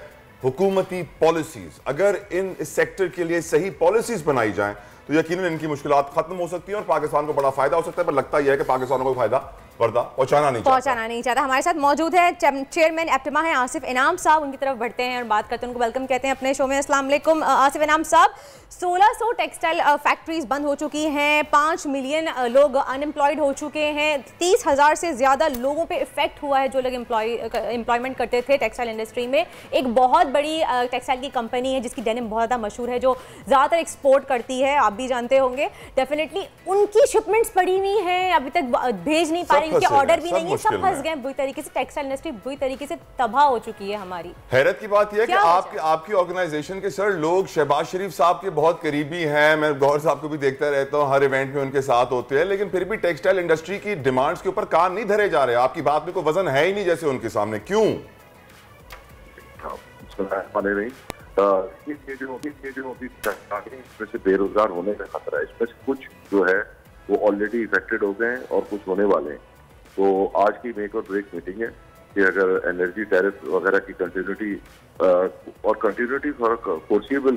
हुकूमती पॉलिसीज। अगर इस सेक्टर के लिए सही पॉलिसीज बनाई जाएं तो यकीनन इनकी मुश्किलात खत्म हो सकती है और पाकिस्तान को बड़ा फायदा हो सकता है। पर लगता यह है कि पाकिस्तान को फायदा पहुंचाना नहीं चाहता। हमारे साथ मौजूद है चेयरमैन एप्टिमा है आसिफ इनाम साहब। उनकी तरफ बढ़ते हैं और बात करते हैं, उनको वेलकम कहते हैं अपने शो में। अस्सलाम वालेकुम आसिफ इनाम साहब, 1600 टेक्सटाइल फैक्ट्रीज बंद हो चुकी हैं, 5 मिलियन लोग अनएम्प्लॉयड हो चुके हैं, 30,000 से ज़्यादा लोगों पे इफेक्ट हुआ है जो लोग एम्प्लॉयमेंट करते थे टेक्सटाइल इंडस्ट्री में। एक बहुत बड़ी टेक्सटाइल की कंपनी है जिसकी डेनिम बहुत ज़्यादा मशहूर है, जो ज़्यादातर एक्सपोर्ट करती है, आप भी जानते होंगे डेफिनेटली। उनकी शिपमेंट्स पड़ी हुई हैं, अभी तक भेज नहीं पा रही, उनके ऑर्डर भी नहीं है, सब फंस गए बुरी तरीके से। टेक्सटाइल इंडस्ट्री बुरी तरीके से तबाह हो चुकी है हमारी। हैरत की बात यह है कि आपकी ऑर्गेनाइजेशन के सर लोग शहबाज शरीफ साहब के बहुत करीबी हैं। मैं गौहर साहब को भी देखता रहता हूं, हर इवेंट में उनके साथ होते हैं, लेकिन फिर भी टेक्सटाइल इंडस्ट्री की डिमांड्स के ऊपर कान नहीं धरे जा रहे। आपकी बात में कोई वजन है ही नहीं जैसे उनके सामने, क्यों? बेरोजगार होने का खतरा है, इसमें से कुछ जो है वो ऑलरेडी इफेक्टेड हो गए हैं और कुछ होने वाले हैं। तो आज की मेक और ब्रेक मीटिंग है कि अगर एनर्जी टैरिफ वगैरह की कंटिन्यूटी और कंटिन्यूटी फॉर फोर्सिबल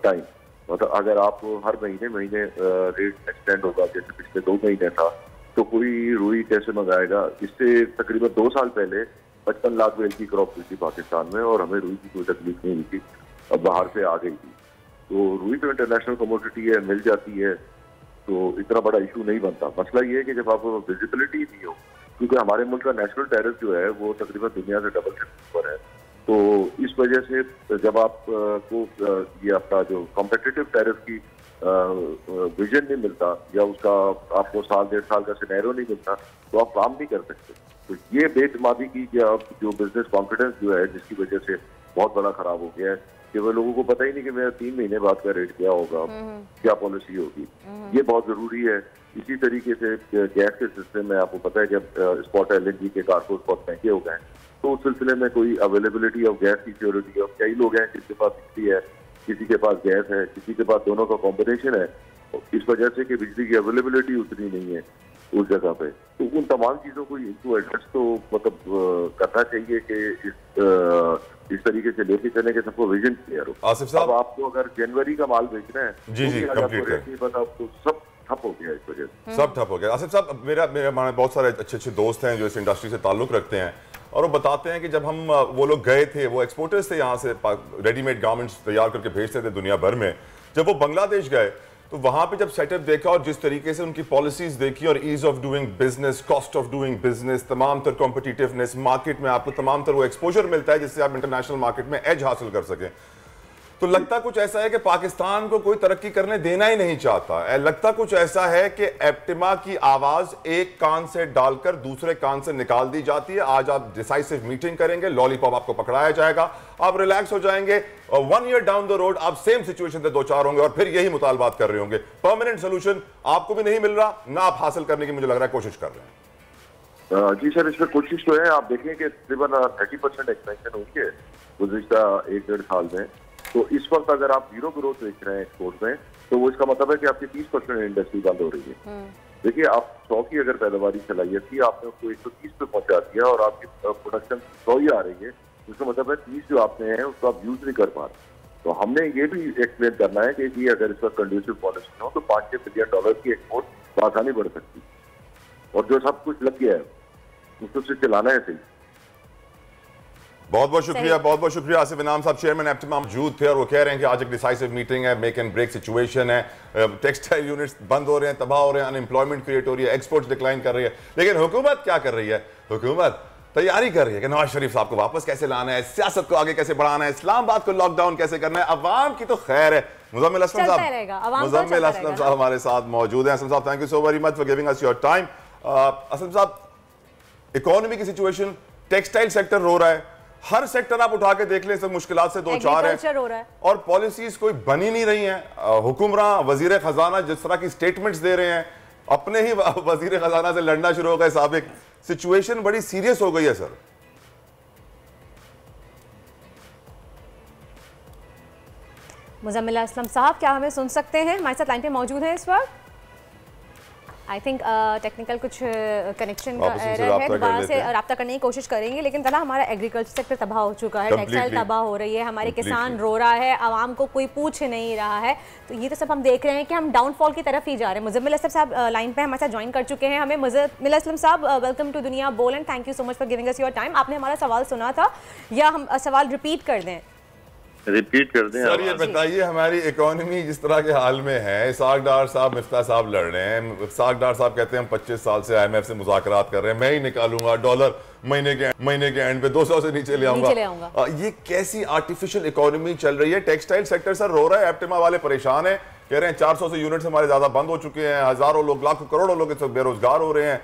टाइम, मतलब अगर आप हर महीने रेट एक्सटेंड होगा जैसे पिछले 2 महीने था, तो कोई रुई कैसे मंगाएगा? इससे तकरीबन 2 साल पहले 55 लाख बेल की क्रॉप हुई थी पाकिस्तान में और हमें रुई की कोई तकलीफ नहीं हुई थी, अब बाहर से आ गई थी। तो रुई तो इंटरनेशनल कमोडिटी है, मिल जाती है, तो इतना बड़ा इशू नहीं बनता। मसला ये है कि जब आपको विजिबिलिटी नहीं हो, क्योंकि हमारे मुल्क का नेशनल टैरिफ जो है वो तकरीबन दुनिया से डबल से ऊपर है, तो इस वजह से जब आप को ये आपका जो कॉम्पिटिटिव टैरिफ की विजन नहीं मिलता या उसका आपको 1-1.5 साल का सिनेरियो नहीं मिलता, तो आप काम नहीं कर सकते। तो ये बेतमादी की जो बिजनेस कॉन्फिडेंस जो है, जिसकी वजह से बहुत बड़ा खराब हो गया है कि वो लोगों को पता ही नहीं कि मेरा 3 महीने बाद का रेट क्या होगा, क्या पॉलिसी होगी। ये बहुत जरूरी है। इसी तरीके से गैस के सिस्टम में आपको पता है कि अब स्पॉट LNG के कार्गोज बहुत महंगे हो गए हैं, तो उस सिलसिले में कोई अवेलेबिलिटी ऑफ गैस की सिक्योरिटी है। कई लोग हैं जिसके पास बिजली है, किसी के पास गैस है, किसी के पास दोनों का कॉम्बिनेशन है, इस वजह से कि बिजली की अवेलेबिलिटी उतनी नहीं है उस जगह पे। तो उन तमाम चीजों को इनको एड्रेस तो मतलब करना चाहिए कि इस तरीके से लेके चले कि सबको विजन क्लियर हो। आसिफ साहब, अब आपको अगर जनवरी का माल बेचना है जी कंप्लीट है, तो सब ठप हो गया, इस वजह से सब ठप हो गया। आसिफ साहब, मेरे बहुत सारे अच्छे दोस्त हैं जो इस इंडस्ट्री से ताल्लुक रखते हैं और वो बताते हैं कि जब वो लोग गए थे, वो एक्सपोर्टर्स थे, यहाँ से रेडीमेड गारमेंट्स तैयार करके भेजते थे दुनिया भर में। जब वो बांग्लादेश गए तो वहां पे जब सेटअप देखा और जिस तरीके से उनकी पॉलिसीज देखी और ease of doing business, cost of doing business, तमाम तर कॉम्पिटिटिवनेस, मार्केट में आपको तमाम तर वो एक्सपोजर मिलता है जिससे आप इंटरनेशनल मार्केट में एज हासिल कर सकें, तो लगता कुछ ऐसा है कि पाकिस्तान को कोई तरक्की करने देना ही नहीं चाहता। लगता कुछ ऐसा है कि एप्टिमा की आवाज एक कान से डालकर दूसरे कान से निकाल दी जाती है। आज आप डिसाइसिव मीटिंग करेंगे, लॉलीपॉप आपको पकड़ाया जाएगा, आप रिलैक्स हो जाएंगे और 1 ईयर डाउन द रोड आप सेम सिचुएशन से 2-4 होंगे और फिर यही मुतालबात कर रहे होंगे। परमानेंट सोल्यूशन आपको भी नहीं मिल रहा, ना आप हासिल करने की मुझे लग रहा है कोशिश कर रहे हैं। जी सर, इसमें कोशिश तो है। आप देखें कि तकरीबन 30% एक्सपेंशन हुई है गुज़िश्ता 1-1.5 साल में। तो इस वक्त अगर आप 0 ग्रोथ देख रहे हैं एक्सपोर्ट में, तो वो इसका मतलब है कि आपकी 30% इंडस्ट्री बंद हो रही है। देखिए, आप 100 की अगर पैदावारी सलाहियत थी, आपने उसको 130 पे पहुंचा दिया और आपकी प्रोडक्शन 100 ही आ रही है, इसका मतलब है 30 जो आपने हैं उसको आप यूज नहीं कर पा रहे। तो हमने ये भी एक्सप्लेन करना है कि जी अगर इस वक्त कंड्यूसिव पॉलिसी हो तो $5-6 बिलियन की एक्सपोर्ट आसानी बढ़ सकती है, और जो सब कुछ लग गया है उसको सिर्फ चलाना है सही। बहुत बहुत शुक्रिया आसिफ इनाम साहब, चेयरमैन एप्टिमा मौजूद थे और वो कह रहे हैं कि आज एक डिसाइसिव मीटिंग है, मेक एंड ब्रेक सिचुएशन है, टेक्सटाइल यूनिट्स बंद हो रहे हैं, तबाह हो रहे हैं, अनएम्प्लॉयमेंट क्रिएट हो रही है, एक्सपोर्ट्स डिक्लाइन कर रही है। लेकिन हुकूमत क्या कर रही है? हुकूमत तैयारी कर रही है कि नवाज शरीफ साहब को वापस कैसे लाना है, सियासत को आगे कैसे बढ़ाना है, इस्लामाबाद को लॉकडाउन कैसे करना है। अवाम की तो खैर है। मुज़म्मिल असलम साहब हमारे साथ मौजूद हैं। असलम साहब, thank you so very much for giving us your time. Aslam साहब, इकोनॉमी की सिचुएशन, टेक्सटाइल सेक्टर रो रहा है, हर सेक्टर आप उठा के देख लें सब मुश्किलात से दो चार है और पॉलिसीज कोई बनी नहीं रही हैं। हुक्मरान, वजीर खजाना जिस तरह की स्टेटमेंट्स दे रहे हैं, अपने ही वजीर खजाना से लड़ना शुरू हो गए साबिक। सिचुएशन बड़ी सीरियस हो गई है सर। मुज़म्मिल असलम साहब, क्या हमें सुन सकते हैं? हमारे साथ लाइन पे मौजूद है इस वक्त। आई थिंक टेक्निकल कुछ कनेक्शन का एरर है, दोबारा से रब्ता करने की कोशिश करेंगे। लेकिन तना हमारा एग्रीकल्चर सेक्टर तबाह हो चुका है, टेक्सटाइल तबाह हो रही है, हमारे किसान रो रहा है, आवाम को कोई पूछ नहीं रहा है। तो ये तो सब हम देख रहे हैं कि हम डाउनफॉल की तरफ ही जा रहे हैं। मुज़म्मिल असलम साहब लाइन पे हमारे साथ ज्वाइन कर चुके हैं हमें। मुज़म्मिल असलम साहब, वेलकम टू दुनिया बोल and thank you so much for giving us your time. आपने हमारा सवाल सुना था या हम सवाल रिपीट कर दें? रिपीट कर दें सर। ये बताइए, हमारी इकोनॉमी जिस तरह के हाल में है, इसाक डार साहब, मिफ्ता साहब लड़ रहे हैं। इसाक डार साहब कहते हैं हम 25 साल से IMF से मुज़ाकरात कर रहे हैं, मैं ही निकालूंगा डॉलर महीने के एंड पे 200 से नीचे ले आऊंगा। ये कैसी आर्टिफिशियल इकोनॉमी चल रही है? टेक्सटाइल सेक्टर सर रो रहा है, एप्टिमा वाले परेशान है, कह रहे हैं 400 से यूनिट्स हमारे ज्यादा बंद हो चुके हैं, हजारों लोग, लाखों करोड़ों लोग इस वक्त बेरोजगार हो रहे हैं।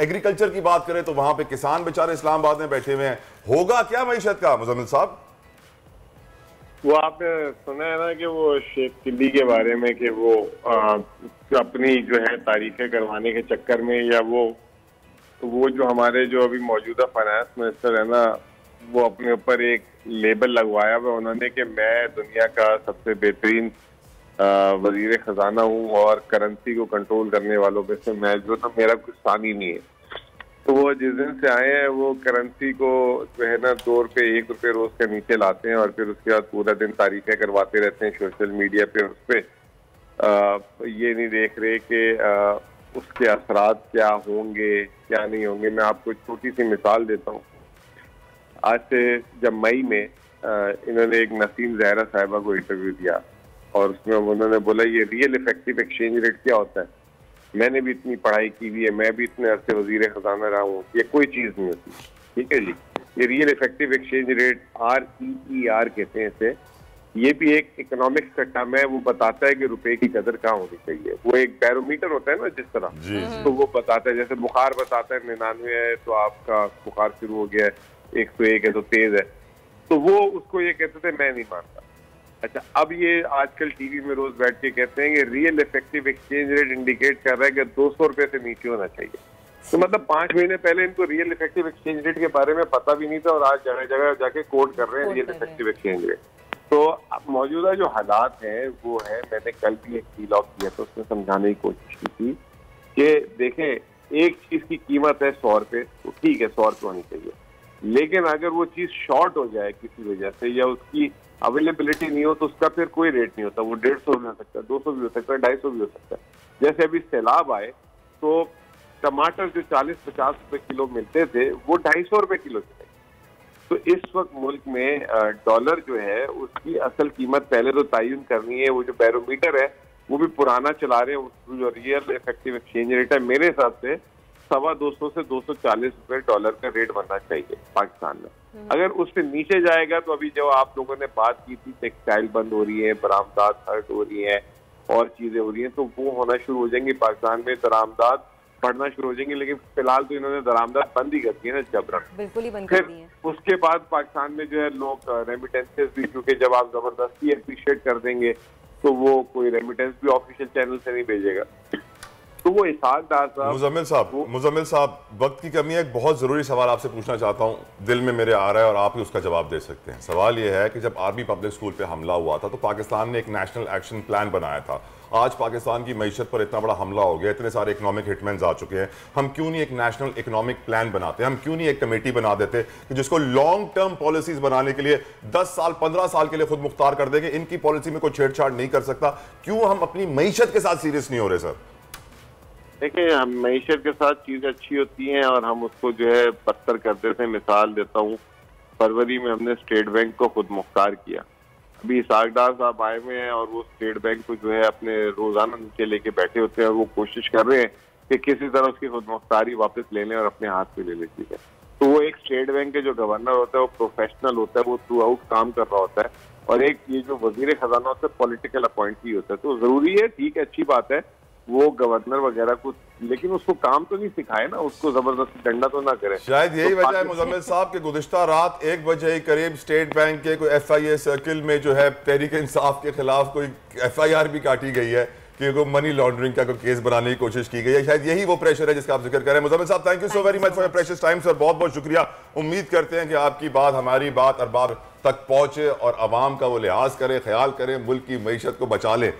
एग्रीकल्चर की बात करें तो वहां पे किसान बेचारे इस्लामाबाद में बैठे हुए हैं। होगा क्या मईशत का मुज़म्मिल साहब? वो आपने सुना है ना कि वो शेख चिल्ली के बारे में कि वो अपनी जो है तारीफें करवाने के चक्कर में, या वो जो हमारे जो अभी मौजूदा फाइनेंस मिनिस्टर है ना, वो अपने ऊपर एक लेबल लगवाया हुआ उन्होंने कि मैं दुनिया का सबसे बेहतरीन वजीर खजाना हूँ और करेंसी को कंट्रोल करने वालों में से मैं जो, तो मेरा कुछ स्थान ही नहीं है। तो वो जिस दिन से आए हैं वो करेंसी को जो है ना 2 रुपये 1 रुपये रोज के नीचे लाते हैं और फिर उसके बाद पूरा दिन तारीफें करवाते रहते हैं सोशल मीडिया पे। उस पर ये नहीं देख रहे कि उसके असरात क्या होंगे क्या नहीं होंगे। मैं आपको छोटी सी मिसाल देता हूँ। आज से जब मई में इन्होंने एक नसीम जहरा साहिबा को इंटरव्यू दिया और उसमें उन्होंने बोला ये रियल इफेक्टिव एक्सचेंज रेट क्या होता है। मैंने भी इतनी पढ़ाई की हुई है, मैं भी इतने अरसे वजीर खजाना रहा हूँ, ये कोई चीज़ नहीं होती। ठीक है जी, ये real effective exchange rate REER कहते हैं इसे। ये भी एक इकोनॉमिक्स का टर्म है, वो बताता है कि रुपए की कदर कहाँ होनी चाहिए। वो एक बैरोमीटर होता है ना जिस तरह, तो वो बताता है, जैसे बुखार बताता है 99 है तो आपका बुखार शुरू हो गया है, 101 है तो तेज है। तो वो उसको ये कहते थे, मैं नहीं मानता। अच्छा, अब ये आजकल टीवी में रोज बैठ के कहते हैं कि real effective exchange rate indicate कर रहा है कि 200 रुपए से नीचे होना चाहिए। तो मतलब 5 महीने पहले इनको रियल इफेक्टिव एक्सचेंज रेट के बारे में पता भी नहीं था और आज जगह जगह जाके कोट कर रहे हैं रियल इफेक्टिव एक्सचेंज रेट। तो मौजूदा जो हालात हैं वो है, मैंने कल भी एक फील ऑफ किया था, उसमें समझाने की कोशिश की थी कि देखें एक चीज की कीमत है 100 रुपए, तो ठीक है 100 रुपये होनी चाहिए, लेकिन अगर वो चीज शॉर्ट हो जाए किसी वजह से या उसकी अवेलेबिलिटी नहीं हो तो उसका फिर कोई रेट नहीं होता। वो 150 भी हो सकता है, 200 भी हो सकता है, 250 भी हो सकता है। जैसे अभी सैलाब आए तो टमाटर जो 40-50 रुपए किलो मिलते थे वो 250 रुपए किलो चले। तो इस वक्त मुल्क में डॉलर जो है उसकी असल कीमत पहले तो तयन करनी है। वो जो बैरोमीटर है वो भी पुराना चला रहे हैं। जो रियल इफेक्टिव एक्सचेंज रेट है मेरे हिसाब से 250 से 240 रुपए डॉलर का रेट बनना चाहिए पाकिस्तान में। अगर उससे नीचे जाएगा तो अभी जो आप लोगों ने बात की थी, टेक्सटाइल बंद हो रही है, बरामदात हर्ट हो रही है और चीजें हो रही हैं, तो वो होना शुरू हो जाएंगी। पाकिस्तान में दरामदात बढ़ना शुरू हो जाएंगे, लेकिन फिलहाल तो इन्होंने दरामदात बंद ही कर दी है ना, जबरन बिल्कुल ही बंद कर दी है। उसके बाद पाकिस्तान में जो है लोग रेमिटेंसेस भी, क्योंकि जब आप जबरदस्ती अप्रिशिएट कर देंगे तो वो कोई रेमिटेंस भी ऑफिशियल चैनल से नहीं भेजेगा। तो वो इसहाक डार साहब, मुजम्मिल साहब, वक्त की कमी है, एक बहुत ज़रूरी सवाल आपसे पूछना चाहता हूँ, दिल में मेरे आ रहा है और आप ही उसका जवाब दे सकते हैं। सवाल ये है कि जब आर्मी पब्लिक स्कूल पे हमला हुआ था तो पाकिस्तान ने एक नेशनल एक्शन प्लान बनाया था। आज पाकिस्तान की मईशत पर इतना बड़ा हमला हो गया, इतने सारे इकोनॉमिक हिटमैन आ चुके हैं, हम क्यों नहीं एक नेशनल इकोनॉमिक प्लान बनाते, हम क्यों नहीं एक कमेटी बना देते कि जिसको लॉन्ग टर्म पॉलिसीज बनाने के लिए 10 साल 15 साल के लिए खुद मुख्तार कर देंगे, इनकी पॉलिसी में कोई छेड़छाड़ नहीं कर सकता। क्यों हम अपनी मईशत के साथ सीरियस नहीं हो रहे सर? देखिए, हम मईशत के साथ चीजें अच्छी होती हैं और हम उसको जो है बदतर कर देते हैं। मिसाल देता हूँ, फरवरी में हमने स्टेट बैंक को खुद मुख्तार किया। अभी इसहाक डार साहब आए हुए हैं और वो स्टेट बैंक को जो है अपने रोजाना नीचे लेके बैठे होते हैं और वो कोशिश कर रहे हैं कि किसी तरह उसकी खुद मुख्तारी वापस ले लें और अपने हाथ में ले लेती है। तो वो एक स्टेट बैंक के जो गवर्नर होता है वो प्रोफेशनल होता है, वो थ्रू आउट काम कर रहा होता है, और एक ये जो वजीर खजाना होता है पॉलिटिकल अपॉइंटमेंट होता है। तो जरूरी है, ठीक है, अच्छी बात है वो गवर्नर वगैरह को, लेकिन उसको काम तो नहीं सिखाए ना, उसको जबरदस्ती डंडा तो ना करे। शायद यही वजह है मुजम्मिल साहब के गुज़िश्ता रात 1 बजे के करीब स्टेट बैंक के कोई FIA सर्किल में जो है तहरीक इंसाफ के खिलाफ कोई FIR भी काटी गई है कि कोई मनी लॉन्ड्रिंग का कोई केस बनाने की कोशिश की गई है। शायद यही वो प्रेशर है जिसका आप जिक्र कर रहे हैं। मुजम्मिल साहब, thank you so very much for your precious time sir, बहुत बहुत शुक्रिया। उम्मीद करते हैं कि आपकी बात, हमारी बात अरबाब तक पहुंचे और आवाम का वो लिहाज करे, ख्याल करे, मुल्क की मईशत को बचा ले,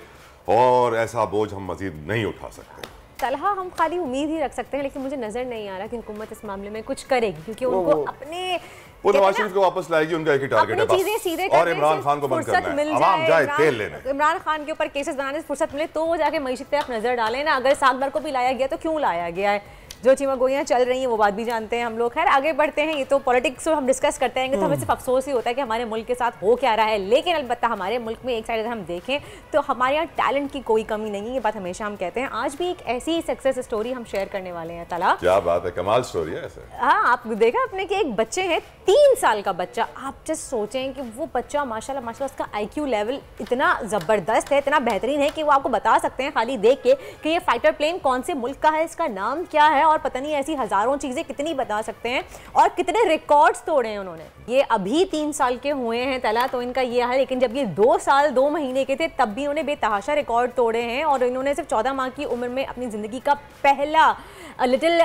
और ऐसा बोझ हम मजीद नहीं उठा सकते। तलहा, हम खाली उम्मीद ही रख सकते हैं, लेकिन मुझे नजर नहीं आ रहा कि हुकूमत इस मामले में कुछ करेगी, क्योंकि उनको अपने वो नवाज शरीफ को वापस लाएगी, उनका एक ही टारगेट है बस, और इमरान खान को बंद करना है, आवाम जाए तेल लेने। इमरान खान के ऊपर केसेस बनाने से फुर्सत मिले तो वो जाके मईशत पे आप नजर डालें ना। अगर सागबार को भी लाया गया तो क्यों लाया गया है, जो चीमागोइयाँ चल रही हैं वो बात भी जानते हैं हम लोग। खैर आगे बढ़ते हैं, ये तो पॉलिटिक्स हम डिस्कस करते रहेंगे तो हमें सिर्फ अफसोस ही होता है कि हमारे मुल्क के साथ हो क्या रहा है। लेकिन अलबत्ता हमारे मुल्क में एक साइड अगर हम देखें तो हमारे यहाँ टैलेंट की कोई कमी नहीं है, ये बात हमेशा हम कहते हैं। आज भी एक ऐसी सक्सेस स्टोरी हम शेयर करने वाले हैं। तला, क्या बात है, कमाल स्टोरी है ऐसे। हाँ, आप देखा आपने कि एक बच्चे हैं 3 साल का बच्चा, आप जस्ट सोचें कि वो बच्चा माशाल्लाह उसका IQ लेवल इतना ज़बरदस्त है, इतना बेहतरीन है कि वो आपको बता सकते हैं खाली देख के कि ये फाइटर प्लेन कौन से मुल्क का है, इसका नाम क्या है, और पता नहीं ऐसी हजारों चीजें कितनी बता सकते हैं, और कितने रिकॉर्ड्स तोड़े हैं उन्होंने। ये अभी 3 साल के हुए हैं तला, तो इनका ये है, लेकिन जब ये 2 साल 2 महीने के थे तब भी इन्होंने बेतहाशा रिकॉर्ड तोड़े हैं, और इन्होंने सिर्फ 14 माह की उम्र में अपनी ज़िंदगी का पहला लिटिल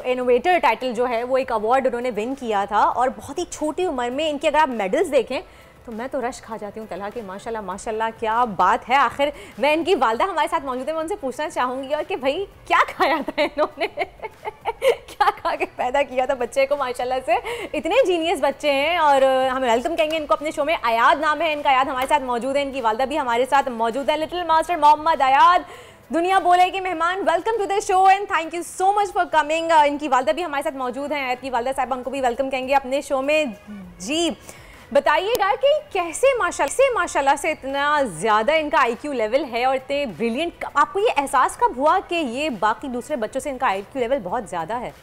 इनोवेटर टाइटल जो है वो एक अवार्ड उन्होंने विन किया था, और बहुत ही छोटी उम्र में इनके अगर आप मेडल्स देखें तो मैं तो रश खा जाती हूँ तलहा कि माशाल्लाह माशाल्लाह क्या बात है। आखिर मैं इनकी वालदा हमारे साथ मौजूद है, मैं उनसे पूछना चाहूँगी और कि भाई क्या खाया था इन्होंने क्या खा के पैदा किया था बच्चे को, माशाल्लाह से इतने जीनियस बच्चे हैं। और हम वेलकम कहेंगे इनको अपने शो में। अयाद नाम है इनका, अयाद हमारे साथ मौजूद है, इनकी वालदा भी हमारे साथ मौजूद है, लिटिल मास्टर मोहम्मद अयाद, दुनिया बोले के मेहमान। Welcome to the show and thank you so much for coming. इनकी वालदा भी हमारे साथ मौजूद हैं, अयाद की वालदा साहब, उनको भी वेलकम कहेंगे अपने शो में। जी बताइएगा कि कैसे माशाल्लाह से इतना ज़्यादा इनका IQ लेवल है और इतने ब्रिलियंट, आपको ये एहसास कब हुआ कि ये बाकी दूसरे बच्चों से इनका IQ लेवल बहुत ज़्यादा है?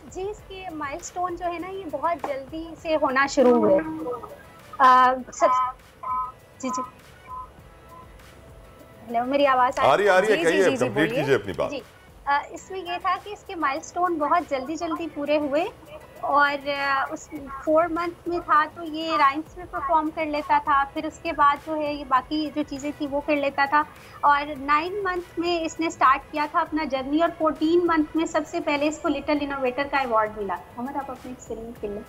जी, इसके माइलस्टोन जो है ना ये बहुत जल्दी से होना शुरू हुए। जी जी, हेलो, मेरी आवाज़ आ रही है, कहिए, कंप्लीट कीजिए अपनी बात। जी, इसमें ये था कि इसके माइलस्टोन बहुत जल्दी पूरे हुए, और उस 4 मंथ में था तो ये राइम्स में परफॉर्म कर लेता था, फिर उसके बाद जो है ये बाकी जो चीज़ें थी वो कर लेता था, और 9 मंथ में इसने स्टार्ट किया था अपना जर्नी, और 14 मंथ में सबसे पहले इसको लिटिल इनोवेटर का अवार्ड मिला। मोहम्मद, आप अपने एक्सपीरियंस के लिए।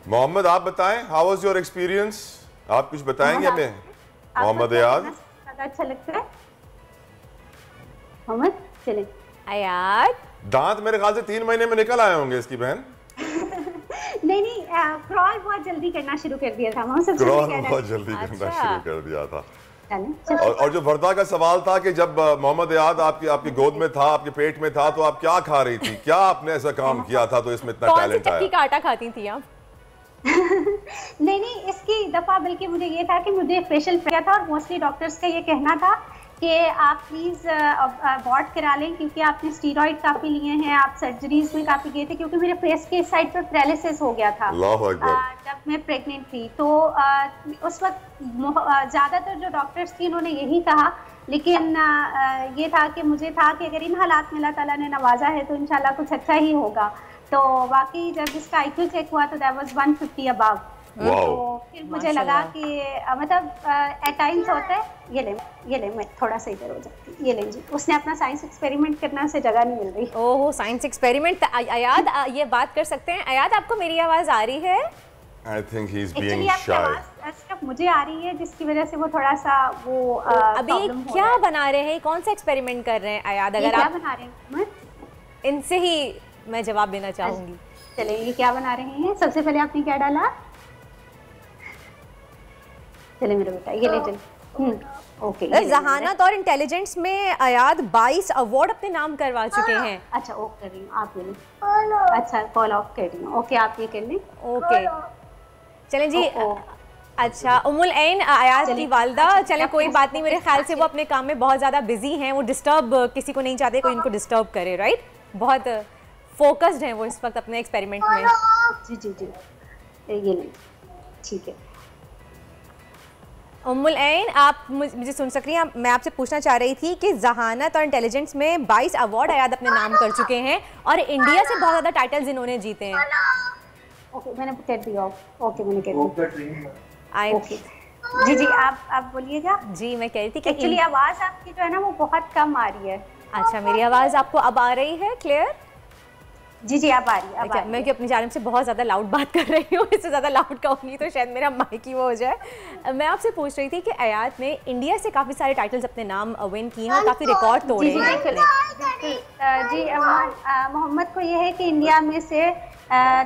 मोहम्मद आप बताएं, हाउ वाज योर एक्सपीरियंस, आप कुछ बताएंगे हमें? मोहम्मद अयाद, अच्छा लगता है मोहम्मद, चले। अयाद, दांत मेरे ख्याल से 3 महीने में निकल आए होंगे इसकी बहन। नहीं, क्रॉल बहुत जल्दी करना शुरू कर दिया था, क्रॉल बहुत जल्दी करना शुरू कर दिया था। और जो वर्दा का सवाल था कि जब मोहम्मद अयाद आपकी गोद में था, आपके पेट में था, तो आप क्या खा रही थी, क्या आपने ऐसा काम किया था तो इसमें इतना टैलेंट आया? कौन सी चक्की का आटा खाती थी आप? नहीं, इसकी दफा बल्कि मुझे ये था कि मुझे फेशियल किया था, और मोस्टली डॉक्टर्स का ये कहना था कि आप प्लीज़ अबॉर्ट करा लें, क्योंकि आपने स्टीरॉइड काफ़ी लिए हैं, आप सर्जरीज में काफ़ी गए थे, क्योंकि मेरे फेस के साइड पर पैरालिसिस हो गया था जब मैं प्रेग्नेंट थी। तो उस वक्त ज़्यादातर जो डॉक्टर्स थी उन्होंने यही कहा, लेकिन ये था कि मुझे था कि अगर इन हालात में अल्लाह ताला ने नवाजा है तो इंशाल्लाह कुछ अच्छा ही होगा। तो बाकी जब इसका IQ चेक हुआ तो दैट वाज 150 अबव, तो फिर मुझे लगा कि मतलब एट टाइम्स होता है ये ले मैं थोड़ा सा इधर हो जाती, ये ले जी। उसने अपना साइंस एक्सपेरिमेंट करना से जगह नहीं मिल रही। ओहो, साइंस एक्सपेरिमेंट। अयाद ये बात कर सकते हैं? अयाद आपको मेरी आवाज आ रही है? I think he's being shy. सिर्फ मुझे आ रही है जिसकी वजह से वो थोड़ा सा वो अभी क्या बना रहे हैं, कौन सा एक्सपेरिमेंट कर रहे हैं अयाद? अगर आप बना रहे हैं इनसे ही मैं जवाब देना चाहूंगी। चलिए, ये क्या बना रहे हैं? सबसे पहले आपने क्या डाला? चले मेरा बेटा, ये ले चल। ओके, जहानत और इंटेलिजेंस में अयाद 22 अवार्ड अपने नाम करवा चुके हैं। अच्छा, ऑफ कर रही हूँ, आप ले लें। अच्छा, कॉल ऑफ कर रही हूँ। ओके, आप ये कर लें। ओके, चलें जी। अच्छा, उम्मुल ऐन अयाद की वालदा, चलें कोई बात नहीं, मेरे ख्याल से वो अपने काम में बहुत ज़्यादा बिजी हैं, वो डिस्टर्ब किसी को नहीं चाहते कोई इनको डिस्टर्ब करे, राइट? बहुत फोकस्ड हैं वो इस वक्त अपने एक्सपेरिमेंट में। जी जी जी, ये लें, ठीक है। उम्मुल ऐन, आप मुझे सुन सक रही हैं? मैं आपसे पूछना चाह रही थी कि जहानत और इंटेलिजेंस में 22 अवार्ड अयाद अपने नाम कर चुके हैं और इंडिया से बहुत ज़्यादा टाइटल्स इन्होंने जीते हैं। ओके, मैंने कर दिया। ओके, मैंने कर दिया। ओके जी जी, आप बोलिएगा। जी, मैं कह रही थी कि एक्चुअली आवाज़ आपकी जो है ना वो बहुत कम आ रही है। अच्छा, मेरी आवाज़ आपको अब आ रही है क्लियर? जी जी, आप आ रही है। मैं कि अपनी जानिब से बहुत ज़्यादा लाउड बात कर रही हूँ, इससे ज़्यादा लाउड कहूँगी तो शायद मेरा माइक ही वो हो जाए। मैं आपसे पूछ रही थी कि अयाद ने इंडिया से काफ़ी सारे टाइटल्स अपने नाम विन किए हैं और काफ़ी रिकॉर्ड तोड़े हैं। जी, मोहम्मद को ये है कि इंडिया में से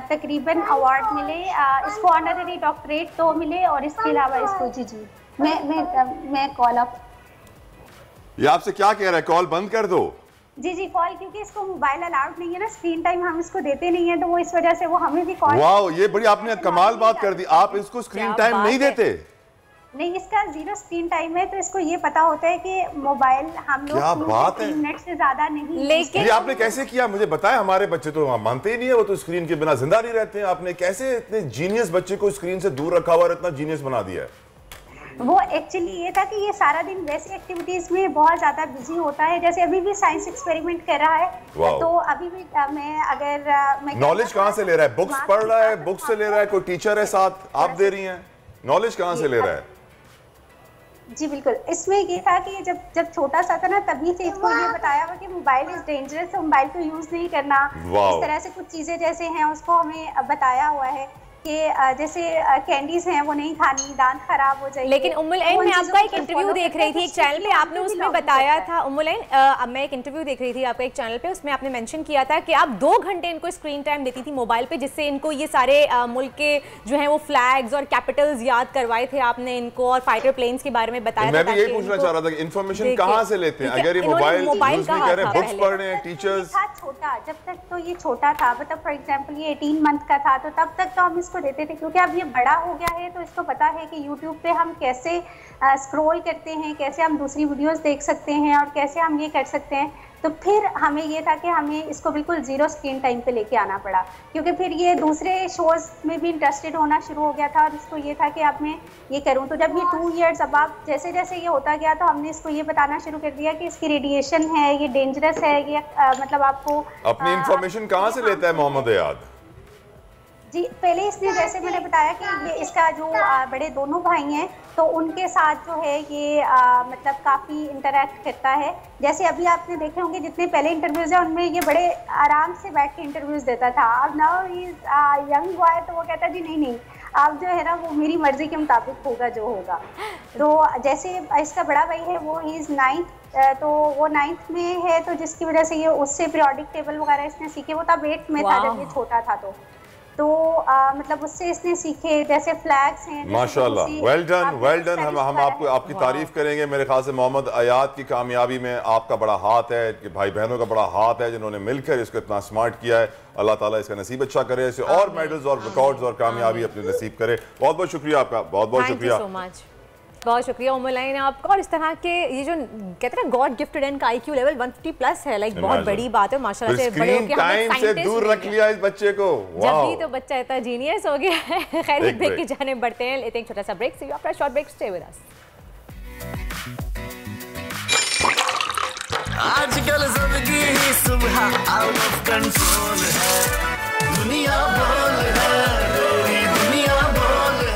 तकरीबन अवार्ड मिले, इसको ऑनररी डॉक्टरेट तो मिले और इसके अलावा इसको जी जी मैं कॉल अप। ये आपसे क्या कह रहा है? कॉल बंद कर दो। जी जी, कॉल, क्योंकि इसको मोबाइल अलाउड नहीं है ना, स्क्रीन टाइम हम इसको देते नहीं है, तो वो इस वजह से वो हमें भी कॉल। वाह, ये बड़ी आपने कमाल बात कर दी। आप इसको स्क्रीन टाइम नहीं देते? नहीं, इसका 0 स्क्रीन टाइम है, तो इसको ये पता होता है कि मोबाइल हम लोग 3 मिनट से ज्यादा नहीं। लेकिन ये आपने कैसे किया मुझे बताएं? हमारे बच्चे तो मानते ही नहीं है, वो तो स्क्रीन के बिना जिंदा नहीं रहते हैं। आपने कैसे इतने जीनियस बच्चे को स्क्रीन से दूर रखा हुआ और इतना जीनियस बना दिया है? वो एक्चुअली ये था कि ये सारा दिन वैसी एक्टिविटीज में बहुत ज्यादा बिजी होता है, जैसे अभी भी साइंस एक्सपेरिमेंट कर रहा है, तो अभी भी मैं नॉलेज कहाँ से ले रहा है? बुक्स पढ़ रहा है, बुक्स से ले रहा है, कोई टीचर है साथ, आप दे रही हैं? नॉलेज कहाँ से ले रहा है? जी बिल्कुल, इसमें ये था कि जब छोटा सा था ना, तभी से इसको ये बताया हुआ कि मोबाइल इज डेंजरस, मोबाइल को यूज नहीं करना। इस तरह से कुछ चीजें जैसे हैं उसको हमें बताया हुआ है कि जैसे कैंडीज हैं वो नहीं खानी, दांत खराब हो जाएंगे। लेकिन उम्मुल ऐन, मैं आपका एक इंटरव्यू देख रही थी एक चैनल पे, आपने उसमें बताया था उम्मुल ऐन, मैं एक इंटरव्यू देख रही थी आपका एक चैनल पे, उसमें आपने मेंशन किया था कि आप 2 घंटे इनको स्क्रीन टाइम देती थी मोबाइल पे, जिससे इनको ये सारे मुल्क के जो हैं वो फ्लैग्स और कैपिटल्स याद करवाए थे आपने इनको, और फाइटर प्लेन्स के बारे में बताया। मैं भी यही पूछना चाह रहा था कि इन्फॉर्मेशन कहाँ से लेते हैं? अगर ये मोबाइल यूज नहीं कर रहे, बुक्स पढ़ रहे हैं, टीचर्स। छोटा, जब तक तो ये छोटा था, मतलब फॉर एग्जाम्पल ये 18 मंथ का था, तो तब तक तो हम इसको देते थे, क्योंकि अब ये बड़ा हो गया है तो इसको पता है कि YouTube पे हम कैसे स्क्रॉल करते हैं, कैसे हम दूसरी वीडियोस देख सकते हैं और कैसे हम ये कर सकते हैं। तो फिर हमें ये था कि हमें इसको बिल्कुल 0 स्क्रीन टाइम पे लेके आना पड़ा, क्योंकि फिर ये दूसरे शोज में भी इंटरेस्टेड होना शुरू हो गया था और इसको ये था कि अब मैं ये करूं। तो जब ये 2 इयर्स, अब आप जैसे जैसे ये होता गया तो हमने इसको ये बताना शुरू कर दिया कि इसकी रेडिएशन है, ये डेंजरस है, ये मतलब आपको अपनी इंफॉर्मेशन कहाँ से लेता है मोहम्मद अयाद? जी, पहले इसने जैसे मैंने बताया कि ये इसका जो बड़े दोनों भाई हैं, तो उनके साथ जो है ये मतलब काफ़ी इंटरेक्ट करता है। जैसे अभी आपने देखे होंगे जितने पहले इंटरव्यूज़ हैं उनमें ये बड़े आराम से बैठ के इंटरव्यूज़ देता था। अब now he is young boy, तो वो कहता जी नहीं अब जो है ना वो मेरी मर्जी के मुताबिक होगा जो होगा। तो जैसे इसका बड़ा भाई है वो ही इज़ 9th, तो वो 9th में है, तो जिसकी वजह से ये उससे पीरियोडिक टेबल वगैरह इसने सीखे। वो तब 8th में था जब ये छोटा था, तो मतलब उससे इसने सीखे, जैसे फ्लैग्स हैं। माशाल्लाह, वेल डन। हम आपको आपकी तारीफ करेंगे। मेरे ख्याल से मोहम्मद अयाद की कामयाबी में आपका बड़ा हाथ है, कि भाई बहनों का बड़ा हाथ है जिन्होंने मिलकर इसको इतना स्मार्ट किया है। अल्लाह ताला इसका नसीब अच्छा करे, इसे और मेडल्स और रिकॉर्ड्स और कामयाबी अपने नसीब करे। बहुत बहुत शुक्रिया आपका, बहुत बहुत शुक्रिया। बहुत शुक्रिया उम्मुल ऐन आपका। और इस तरह के ये जो कहते हैं ना गॉड गिफ्टेड इनका IQ लेवल 150+ है, लाइक बहुत बड़ी बात है माशाल्लाह से। बड़े होके टाइम से दूर रख लिया इस बच्चे को, जब भी तो बच्चा इतना जीनियस हो गया है। खैर, एक ब्रेक की जाने बढ़ते हैं, लेते हैं छोटा सा break. See you after short break, stay with us. आजकल जिंदगी ही सुबह आउट ऑफ कंट्रोल है, दुनिया बोल है, दुनिया बोल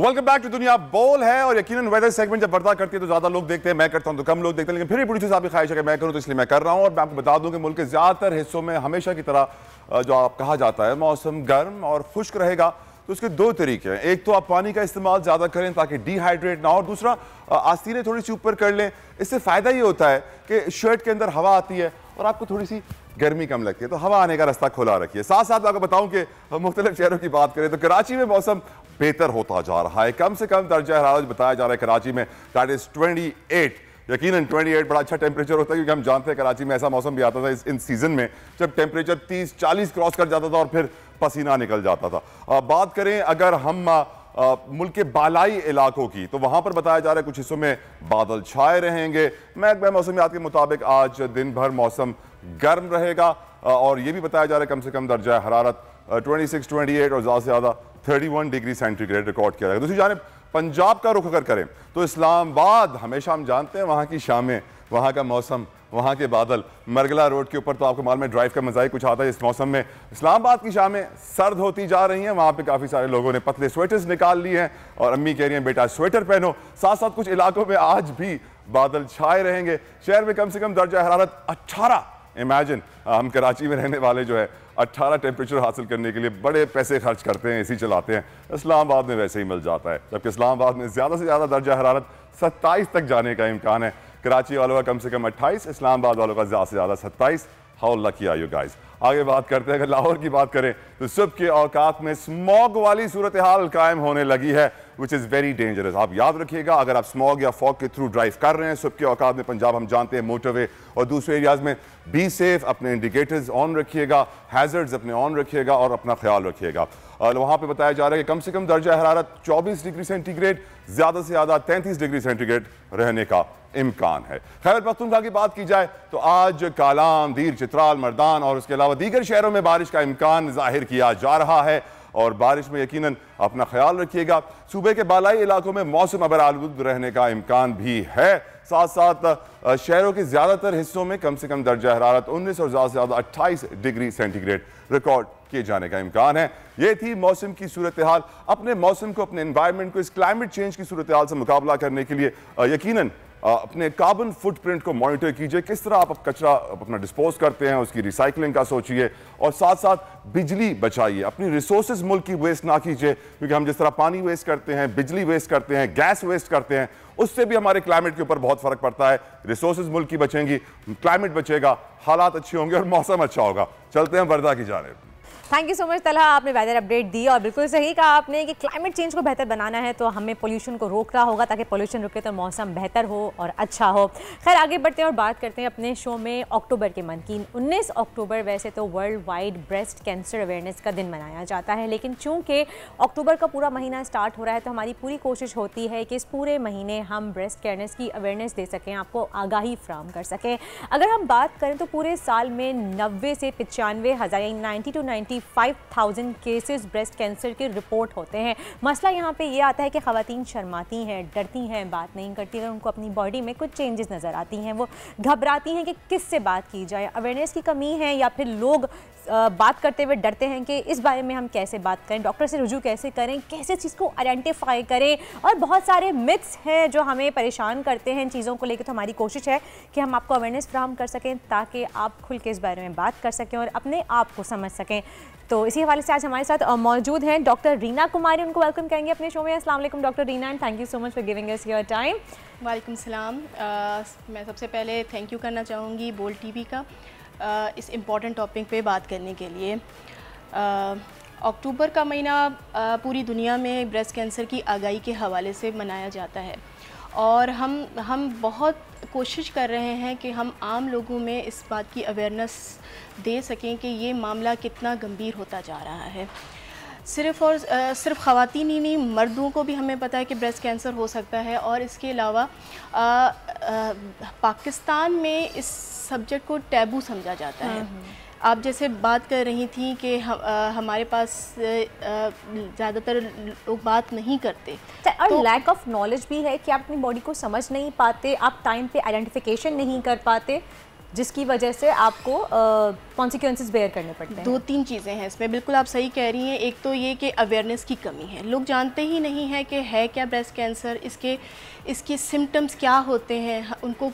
वेलकम बैक टू दुनिया बोल है। और यकीनन वेदर सेगमेंट जब पर्दा करती है तो ज्यादा लोग देखते हैं, मैं करता हूं तो कम लोग देखते हैं, लेकिन फिर भी प्रोड्यूसर साहब की ख्वाहिश है कि मैं करूं तो इसलिए मैं कर रहा हूं। और मैं आपको बता दूं कि मुल्क के ज्यादातर हिस्सों में हमेशा की तरह जो आप कहा जाता है मौसम गर्म और खुश्क रहेगा। तो उसके दो तरीके हैं, एक तो आप पानी का इस्तेमाल ज्यादा करें ताकि डिहाइड्रेट ना हो, और दूसरा आस्तीनें थोड़ी सी ऊपर कर लें। इससे फायदा ये होता है कि शर्ट के अंदर हवा आती है और आपको थोड़ी सी गर्मी कम लगती है, तो हवा आने का रास्ता खुला रखिए। साथ साथ आपको बताऊं कि मुख्तलिफ शहरों की बात करें तो कराची में मौसम बेहतर होता जा रहा है। कम से कम दर्जा हरारत बताया जा रहा है कराची में, दैट इज 28। यकीनन 28 बड़ा अच्छा टेम्परेचर होता है, क्योंकि हम जानते हैं कराची में ऐसा मौसम भी आता था इन सीजन में जब टेम्परेचर 30-40 क्रॉस कर जाता था और फिर पसीना निकल जाता था। बात करें अगर हम मुल्क के बालाई इलाकों की, तो वहां पर बताया जा रहा है कुछ हिस्सों में बादल छाए रहेंगे। महकमा मौसमियात के मुताबिक आज दिन भर मौसम गर्म रहेगा और यह भी बताया जा रहा है कम से कम दर्जा हरारत 26, 28 और ज़्यादा से ज़्यादा 31 डिग्री सेंटीग्रेड रिकॉर्ड किया जाएगा। दूसरी जानिब पंजाब का रुख अगर करें तो इस्लामाबाद, हमेशा हम जानते हैं वहाँ की शामें, वहाँ का मौसम, वहाँ के बादल, मरगला रोड के ऊपर तो आपको मालूम है ड्राइव का मजा ही कुछ आता है इस मौसम में। इस्लामाबाद की शामें सर्द होती जा रही हैं, वहाँ पे काफ़ी सारे लोगों ने पतले स्वेटर्स निकाल लिए हैं और अम्मी कह रही हैं बेटा स्वेटर पहनो। साथ साथ कुछ इलाकों में आज भी बादल छाए रहेंगे। शहर में कम से कम दर्जा हरारत 18, इमेजिन हम कराची में रहने वाले जो है 18 टेम्परेचर हासिल करने के लिए बड़े पैसे खर्च करते हैं, एसी चलाते हैं। इस्लामाबाद में वैसे ही मिल जाता है, जबकि इस्लामाबाद में ज़्यादा से ज़्यादा दर्जा हरारत 27 तक जाने का इम्कान है। कराची वालों का कम से कम 28, इस्लामाबाद वालों का ज़्यादा से ज़्यादा 27। How lucky are you guys. आगे बात करते हैं, अगर लाहौर की बात करें तो सुबह के औकात में स्मॉग वाली सूरत हाल कायम होने लगी है, विच इज़ वेरी डेंजरस। आप याद रखिएगा, अगर आप स्मॉग या फॉग के थ्रू ड्राइव कर रहे हैं सुबह के औकात में पंजाब, हम जानते हैं मोटरवे और दूसरे एरियाज में, बी सेफ, अपने इंडिकेटर्स ऑन रखिएगा, हैजर्ड्स अपने ऑन रखिएगा और अपना ख्याल रखिएगा। और वहाँ पे बताया जा रहा है कि कम से कम दर्जा हरारत 24 डिग्री सेंटीग्रेड, ज़्यादा से ज़्यादा 33 डिग्री सेंटीग्रेड रहने का इम्कान है। खैबर पख्तूनख्वा की बात की जाए तो आज कालाम, दीर, चित्राल, मर्दान और उसके अलावा दीगर शहरों में बारिश का इम्कान जाहिर किया जा रहा है और बारिश में यकीनन अपना ख्याल रखिएगा। सूबे के बालाई इलाकों में मौसम अबरालुद रहने का इम्कान भी है। साथ साथ शहरों के ज़्यादातर हिस्सों में कम से कम दर्जा हरारत 19 और ज़्यादा से ज़्यादा 28 डिग्री सेंटीग्रेड रिकॉर्ड किए जाने का इम्कान है। ये थी मौसम की सूरत हाल। अपने मौसम को, अपने एनवायरनमेंट को इस क्लाइमेट चेंज की सूरत हाल से मुकाबला करने के लिए यकीनन अपने कार्बन फुटप्रिंट को मॉनिटर कीजिए, किस तरह आप कचरा अपना डिस्पोज करते हैं, उसकी रिसाइकलिंग का सोचिए और साथ साथ बिजली बचाइए। अपनी रिसोर्सेज मुल्क की वेस्ट ना कीजिए, क्योंकि हम जिस तरह पानी वेस्ट करते हैं, बिजली वेस्ट करते हैं, गैस वेस्ट करते हैं, उससे भी हमारे क्लाइमेट के ऊपर बहुत फर्क पड़ता है। रिसोर्सेज मुल्क की बचेंगी, क्लाइमेट बचेगा, हालात अच्छे होंगे और मौसम अच्छा होगा। चलते हैं वर्दा की जानिब। Thank you so much Talha, आपने वेदर अपडेट दी और बिल्कुल सही कहा आपने कि क्लाइमेट चेंज को बेहतर बनाना है तो हमें पोल्यूशन को रोकना होगा, ताकि पोल्यूशन रुके तो मौसम बेहतर हो और अच्छा हो। खैर आगे बढ़ते हैं और बात करते हैं अपने शो में अक्टूबर के मन की। 19 अक्टूबर वैसे तो world wide breast cancer awareness का दिन मनाया जाता है, लेकिन चूंकि अक्टूबर का पूरा महीना स्टार्ट हो रहा है तो हमारी पूरी कोशिश होती है कि इस पूरे महीने हम ब्रेस्ट कैंसर की अवेयरनेस दे सकें, आपको आगाही फ्राहम कर सकें। अगर हम बात करें तो पूरे साल में 90 से 95 हज़ार, 90 to 95,000 केसेस ब्रेस्ट कैंसर के रिपोर्ट होते हैं। मसला यहाँ पे ये आता है कि ख़वातीन शर्माती हैं, डरती हैं, बात नहीं करती। अगर उनको अपनी बॉडी में कुछ चेंजेस नज़र आती हैं, वो घबराती हैं कि किससे बात की जाए। अवेयरनेस की कमी है या फिर लोग बात करते हुए डरते हैं कि इस बारे में हम कैसे बात करें, डॉक्टर से रुजू कैसे करें, कैसे चीज़ को आइडेंटिफाई करें, और बहुत सारे मिथ्स हैं जो हमें परेशान करते हैं इन चीज़ों को लेकर। तो हमारी कोशिश है कि हम आपको अवेयरनेस फ्राहम कर सकें ताकि आप खुल के इस बारे में बात कर सकें और अपने आप को समझ सकें। तो इसी हवाले से आज हमारे साथ मौजूद हैं डॉक्टर रीना कुमारी, उनको वेलकम करेंगे अपने शो में। अस्सलाम वालेकुम doctor Reena, and thank you so much for giving us your time. वालेकुम सलाम। मैं सबसे पहले थैंक यू करना चाहूँगी बोल टीवी का इस इम्पॉर्टेंट टॉपिक पे बात करने के लिए। अक्टूबर का महीना पूरी दुनिया में ब्रेस्ट कैंसर की आगाही के हवाले से मनाया जाता है और हम बहुत कोशिश कर रहे हैं कि हम आम लोगों में इस बात की अवेयरनेस दे सकें कि ये मामला कितना गंभीर होता जा रहा है। सिर्फ ख़वातीन ही नहीं, मर्दों को भी हमें पता है कि ब्रेस्ट कैंसर हो सकता है। और इसके अलावा पाकिस्तान में इस सब्जेक्ट को टैबू समझा जाता है। आप जैसे बात कर रही थी कि हमारे पास ज़्यादातर लोग बात नहीं करते और तो लैक ऑफ नॉलेज भी है कि आप अपनी बॉडी को समझ नहीं पाते, आप टाइम पे आइडेंटिफिकेशन नहीं कर पाते। जिसकी वजह से आपको कॉन्सिक्वेंसेस बेयर करने पड़ते हैं? 2-3 चीज़ें हैं इसमें, बिल्कुल आप सही कह रही हैं। एक तो ये कि अवेयरनेस की कमी है, लोग जानते ही नहीं है कि है क्या ब्रेस्ट कैंसर, इसके सिम्टम्स क्या होते हैं, उनको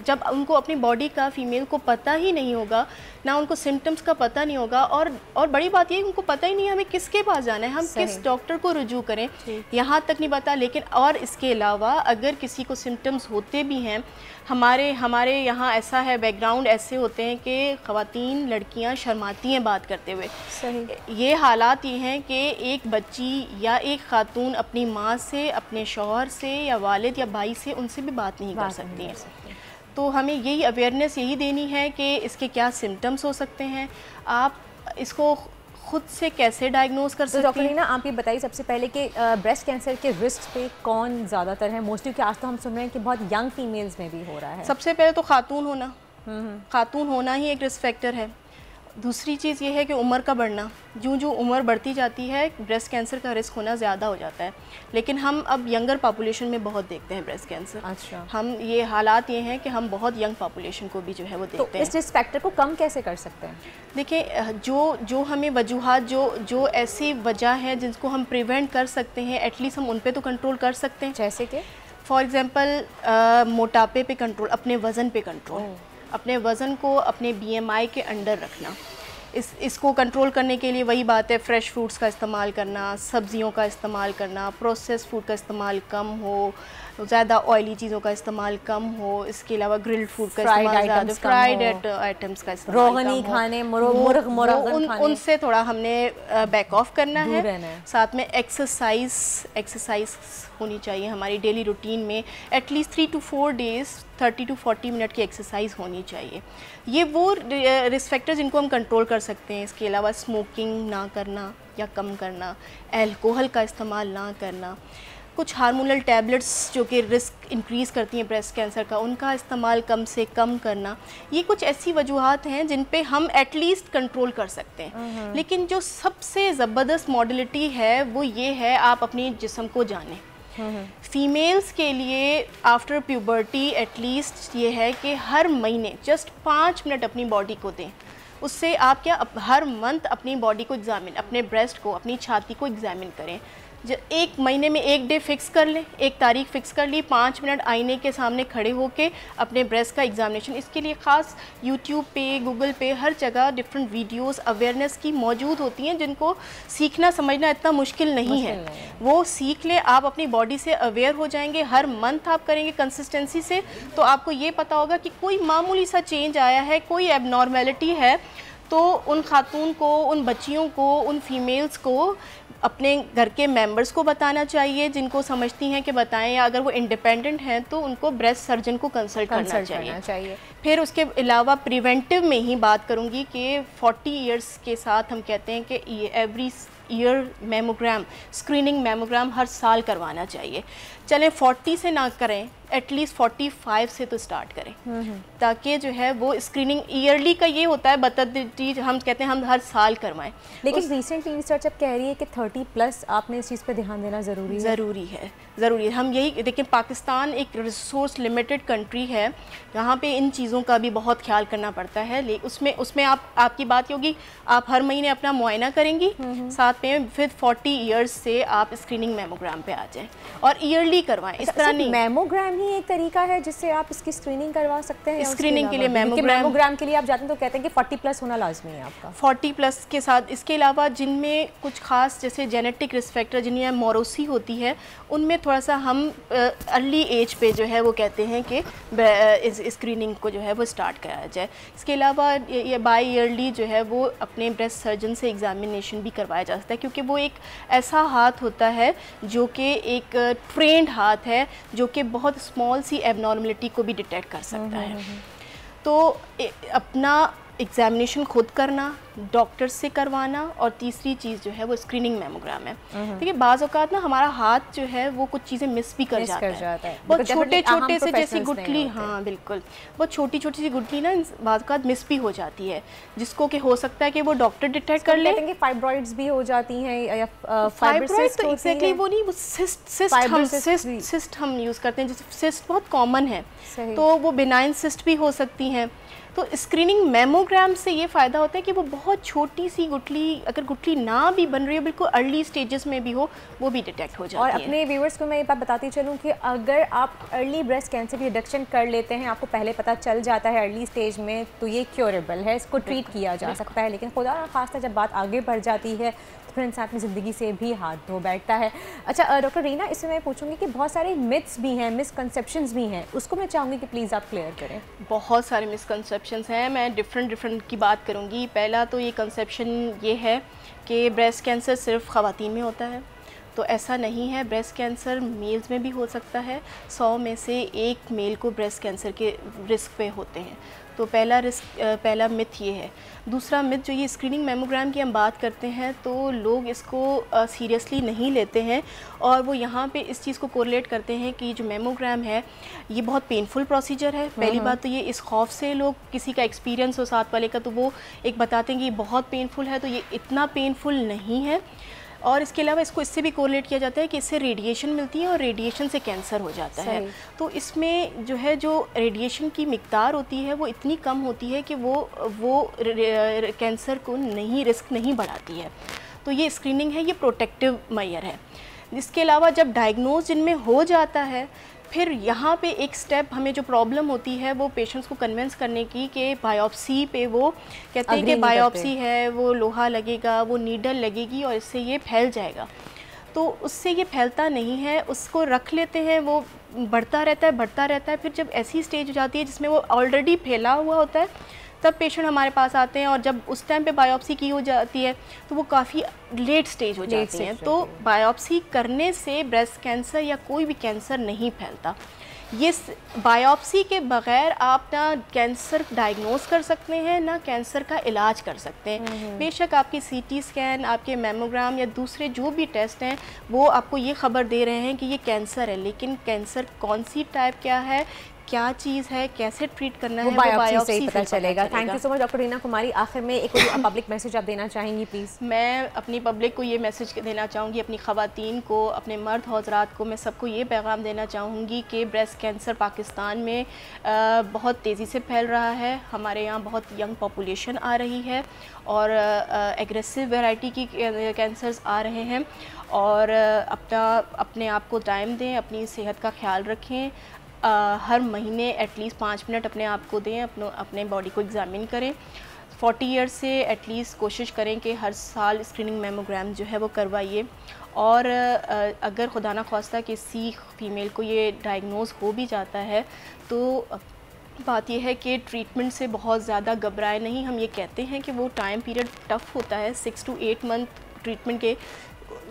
जब उनको अपनी बॉडी का, फीमेल को पता ही नहीं होगा ना, उनको सिम्टम्स का पता नहीं होगा, और बड़ी बात ये उनको पता ही नहीं है हमें किसके पास जाना है, हम किस डॉक्टर को रुजू करें, यहाँ तक नहीं पता। लेकिन और इसके अलावा अगर किसी को सिम्टम्स होते भी हैं, हमारे यहाँ ऐसा है, बैकग्राउंड ऐसे होते हैं कि ख़वातीन, लड़कियाँ शर्माती हैं बात करते हुए। सही। ये हालात ये हैं कि एक बच्ची या एक खातून अपनी माँ से, अपने शौहर से या वालिद या भाई से, उनसे भी बात नहीं कर सकती हैं। तो हमें यही अवेयरनेस यही देनी है कि इसके क्या सिम्टम्स हो सकते हैं, आप इसको खुद से कैसे डायग्नोज कर सकते हैं। डॉक्टर रीना, आप ये बताइए सबसे पहले कि ब्रेस्ट कैंसर के रिस्क पे कौन ज़्यादातर है मोस्टली, कि आज तो हम सुन रहे हैं कि बहुत यंग फीमेल्स में भी हो रहा है। सबसे पहले तो खातून होना, खातून होना ही एक रिस्क फैक्टर है। दूसरी चीज़ ये है कि उम्र का बढ़ना, जो उम्र बढ़ती जाती है ब्रेस्ट कैंसर का रिस्क होना ज़्यादा हो जाता है। लेकिन हम अब यंगर पॉपुलेशन में बहुत देखते हैं ब्रेस्ट कैंसर। अच्छा। हम ये हालात ये हैं कि हम बहुत यंग पॉपुलेशन को भी जो है वो देखते हैं। इस रिस्क फैक्टर को कम कैसे कर सकते हैं? देखिए, जो हमें वजूहात, जो ऐसी वजह है जिनको हम प्रिवेंट कर सकते हैं, एटलीस्ट हम उन पे तो कंट्रोल कर सकते हैं। जैसे कि फॉर एग्ज़ाम्पल मोटापे पे कंट्रोल, अपने वज़न पे कंट्रोल, अपने वज़न को अपने BMI के अंडर रखना। इसको कंट्रोल करने के लिए वही बात है, फ्रेश फ्रूट्स का इस्तेमाल करना, सब्जियों का इस्तेमाल करना, प्रोसेस फूड का इस्तेमाल कम हो, ज़्यादा ऑयली चीज़ों का इस्तेमाल कम हो, इसके अलावा ग्रिल्ड फूड का इस्तेमाल ज़्यादा, फ्राइड आइटम्स का इस्तेमाल रोगनी खाने, मुर्ग खाने, उनसे थोड़ा हमने बैक ऑफ करना है। साथ में एक्सरसाइज होनी चाहिए हमारी डेली रूटीन में, at least 3 to 4 days 30 to 40 minute की एक्सरसाइज होनी चाहिए। ये वो रिस्क फैक्टर जिनको हम कंट्रोल कर सकते हैं। इसके अलावा स्मोकिंग ना करना या कम करना, अल्कोहल का इस्तेमाल ना करना, कुछ हार्मोनल टैबलेट्स जो कि रिस्क इंक्रीज़ करती हैं ब्रेस्ट कैंसर का, उनका इस्तेमाल कम से कम करना। ये कुछ ऐसी वजूहात हैं जिन पे हम एटलीस्ट कंट्रोल कर सकते हैं। लेकिन जो सबसे ज़बरदस्त मॉडलिटी है वो ये है, आप अपने जिस्म को जानें। फीमेल्स के लिए आफ्टर प्यूबर्टी एटलीस्ट ये है कि हर महीने जस्ट 5 मिनट अपनी बॉडी को दें। उससे आप क्या हर मंथ अपनी बॉडी को एग्जामिन, अपने ब्रेस्ट को, अपनी छाती को एग्जामिन करें। एक महीने में एक डे फिक्स कर लें, एक तारीख फिक्स कर ली, 5 मिनट आईने के सामने खड़े होकर अपने ब्रेस्ट का एग्जामिनेशन। इसके लिए ख़ास यूट्यूब पे, गूगल पे, हर जगह डिफरेंट वीडियोस अवेयरनेस की मौजूद होती हैं, जिनको सीखना समझना इतना मुश्किल नहीं है। वो सीख ले, आप अपनी बॉडी से अवेयर हो जाएंगे। हर मंथ आप करेंगे कंसिस्टेंसी से, तो आपको ये पता होगा कि कोई मामूली सा चेंज आया है, कोई एबनॉर्मेलिटी है, तो उन खातून को, उन बच्चियों को, उन फीमेल्स को अपने घर के मेंबर्स को बताना चाहिए, जिनको समझती हैं कि बताएं, या अगर वो इंडिपेंडेंट हैं तो उनको ब्रेस्ट सर्जन को कंसल्ट करना चाहिए। फिर उसके अलावा प्रिवेंटिव में ही बात करूंगी कि 40 इयर्स के साथ हम कहते हैं कि every year mammogram, screening mammogram हर साल करवाना चाहिए। चलें 40 से ना करें, एटलीस्ट 45 से तो स्टार्ट करें, ताकि जो है वो स्क्रीनिंग ईयरली का ये होता है, बतदरीज हम कहते हैं हम हर साल करवाएं। लेकिन रिसेंटली रिसर्च अब कह रही है कि 30+ आपने इस चीज़ पे ध्यान देना ज़रूरी है। ज़रूरी है। हम यही देखें, पाकिस्तान एक रिसोर्स लिमिटेड कंट्री है, यहाँ पे इन चीज़ों का भी बहुत ख्याल करना पड़ता है। उसमें आपकी बात होगी, आप हर महीने अपना मुआयना करेंगी, साथ में फिर 40 इयर्स से आप स्क्रीनिंग मेमोग्राम पे आ जाएं और ईयरली करवाएं। इस तरह नहीं, मेमोग्राम ही एक तरीका है जिससे आप इसकी स्क्रीनिंग करवा सकते हैं। स्क्रीनिंग के लिए मेमोग्राम के लिए आप जाते हैं तो कहते हैं कि 40+ होना लाजमी है आपका। 40+ के साथ इसके अलावा जिनमें कुछ खास जैसे जेनेटिक रिस्क फैक्टर, जिनमें मोरोसी होती है, उनमें थोड़ा सा हम अर्ली एज पे जो है वो कहते हैं कि इस स्क्रीनिंग को जो है वो स्टार्ट कराया जाए। इसके अलावा ये बाई ईयरली जो है वो अपने ब्रेस्ट सर्जन से एग्जामिनेशन भी करवाया जा सकता है, क्योंकि वो एक ऐसा हाथ होता है जो कि एक ट्रेंड हाथ है, जो कि बहुत स्मॉल सी एबनॉर्मलिटी को भी डिटेक्ट कर सकता है। तो अपना एग्जामिनेशन खुद करना, डॉक्टर से करवाना, और तीसरी चीज़ जो है वो स्क्रीनिंग मेमोग्राम है। देखिए बाज़ औक़ात ना हमारा हाथ जो है वो कुछ चीज़ें मिस भी कर जाता है। बहुत छोटे छोटे से जैसी गुठली, हाँ बिल्कुल, बहुत छोटी छोटी सी गुठली ना बाज़ औक़ात मिस भी हो जाती है, जिसको कि हो सकता है कि वो डॉक्टर डिटेक्ट कर ले। फाइब्रॉइड्स भी हो जाती हैं या फाइब्रॉइड तो एग्जैक्टली वो नहीं, वो सिस्ट हम यूज़ करते हैं, जैसे सिस्ट बहुत कॉमन है, तो वो बिनाइन सिस्ट भी हो सकती हैं। तो स्क्रीनिंग मेमोग्राम से ये फ़ायदा होता है कि वो बहुत छोटी सी गुठली, अगर गुठली ना भी बन रही हो, बिल्कुल अर्ली स्टेजेस में भी हो, वो भी डिटेक्ट हो जाती है। और अपने व्यूअर्स को मैं ये बात बताती चलूँ कि अगर आप अर्ली ब्रेस्ट कैंसर की डिटेक्शन कर लेते हैं, आपको पहले पता चल जाता है अर्ली स्टेज में, तो ये क्योरेबल है, इसको ट्रीट किया जा सकता है। लेकिन खुदा ना खास्ता जब बात आगे बढ़ जाती है तो फिर इंसान अपनी ज़िंदगी से भी हाथ धो बैठता है। अच्छा डॉक्टर रीना, इसमें मैं पूछूंगी कि बहुत सारे मिथ्स भी हैं, मिसकंसेप्शंस भी हैं, उसको मैं चाहूँगी कि प्लीज़ आप क्लियर करें। बहुत सारे मिसकंसेप्शंस हैं, मैं डिफरेंट की बात करूँगी। पहला तो ये कंसेप्शन ये है कि ब्रेस्ट कैंसर सिर्फ ख़वातीन में होता है, तो ऐसा नहीं है। ब्रेस्ट कैंसर मेल्स में भी हो सकता है, 100 में से 1 मेल को ब्रेस्ट कैंसर के रिस्क पे होते हैं। तो पहला मिथ ये है। दूसरा मिथ जो ये स्क्रीनिंग मेमोग्राम की हम बात करते हैं, तो लोग इसको सीरियसली नहीं लेते हैं, और वो यहाँ पे इस चीज़ को कोरिलेट करते हैं कि जो मेमोग्राम है ये बहुत पेनफुल प्रोसीजर है। पहली बात तो ये, इस खौफ से लोग, किसी का एक्सपीरियंस हो साथ वाले का, तो वो एक बताते हैं कि ये बहुत पेनफुल है, तो ये इतना पेनफुल नहीं है। और इसके अलावा इसको इससे भी कोरिलेट किया जाता है कि इससे रेडिएशन मिलती है और रेडिएशन से कैंसर हो जाता है। तो इसमें जो है, जो रेडिएशन की मिकदार होती है वो इतनी कम होती है कि वो कैंसर को रिस्क नहीं बढ़ाती है। तो ये स्क्रीनिंग है, ये प्रोटेक्टिव मेजर है। इसके अलावा जब डायग्नोज जिनमें हो जाता है, फिर यहाँ पे एक स्टेप हमें जो प्रॉब्लम होती है वो पेशेंट्स को कन्विंस करने की कि बायोप्सी पे वो कहते हैं कि बायोप्सी है, वो लोहा लगेगा, वो नीडल लगेगी और इससे ये फैल जाएगा। तो उससे ये फैलता नहीं है, उसको रख लेते हैं, वो बढ़ता रहता है। फिर जब ऐसी स्टेज हो जाती है जिसमें वो ऑलरेडी फैला हुआ होता है, तब पेशेंट हमारे पास आते हैं, और जब उस टाइम पे बायोप्सी की हो जाती है तो वो काफ़ी लेट स्टेज हो जाती हैं। तो बायोप्सी करने से ब्रेस्ट कैंसर या कोई भी कैंसर नहीं फैलता। ये बायोप्सी के बग़ैर आप ना कैंसर डायग्नोज कर सकते हैं, ना कैंसर का इलाज कर सकते हैं। बेशक आपकी सीटी स्कैन, आपके मेमोग्राम या दूसरे जो भी टेस्ट हैं वो आपको ये ख़बर दे रहे हैं कि ये कैंसर है, लेकिन कैंसर कौन सी टाइप क्या है, क्या चीज़ है, कैसे ट्रीट करना है, वो बायोप्सी से ही पता चलेगा। Thank you so much doctor Reena Kumari. आखिर में एक पब्लिक मैसेज आप देना चाहेंगी प्लीज़? मैं अपनी पब्लिक को ये मैसेज देना चाहूँगी, अपनी ख़वातीन को, अपने मर्द हज़रात को, मैं सबको ये पैगाम देना चाहूँगी कि ब्रेस्ट कैंसर पाकिस्तान में बहुत तेज़ी से फैल रहा है। हमारे यहाँ बहुत यंग पॉपुलेशन आ रही है और एग्रेसिव वैरायटी की कैंसर्स आ रहे हैं, और अपने आप को टाइम दें, अपनी सेहत का ख्याल रखें। हर महीने एटलीस्ट 5 मिनट अपने आप को दें, अपने बॉडी को एग्ज़ामिन करें। 40 ईयर्स से एटलीस्ट कोशिश करें कि हर साल स्क्रीनिंग मेमोग्राम जो है वो करवाइए। और अगर खुदा ना ख्वास्ता किसी फीमेल को ये डायग्नोज हो भी जाता है, तो बात यह है कि ट्रीटमेंट से बहुत ज़्यादा घबराए नहीं। हम ये कहते हैं कि वो टाइम पीरियड टफ़ होता है, 6 to 8 मंथ ट्रीटमेंट के,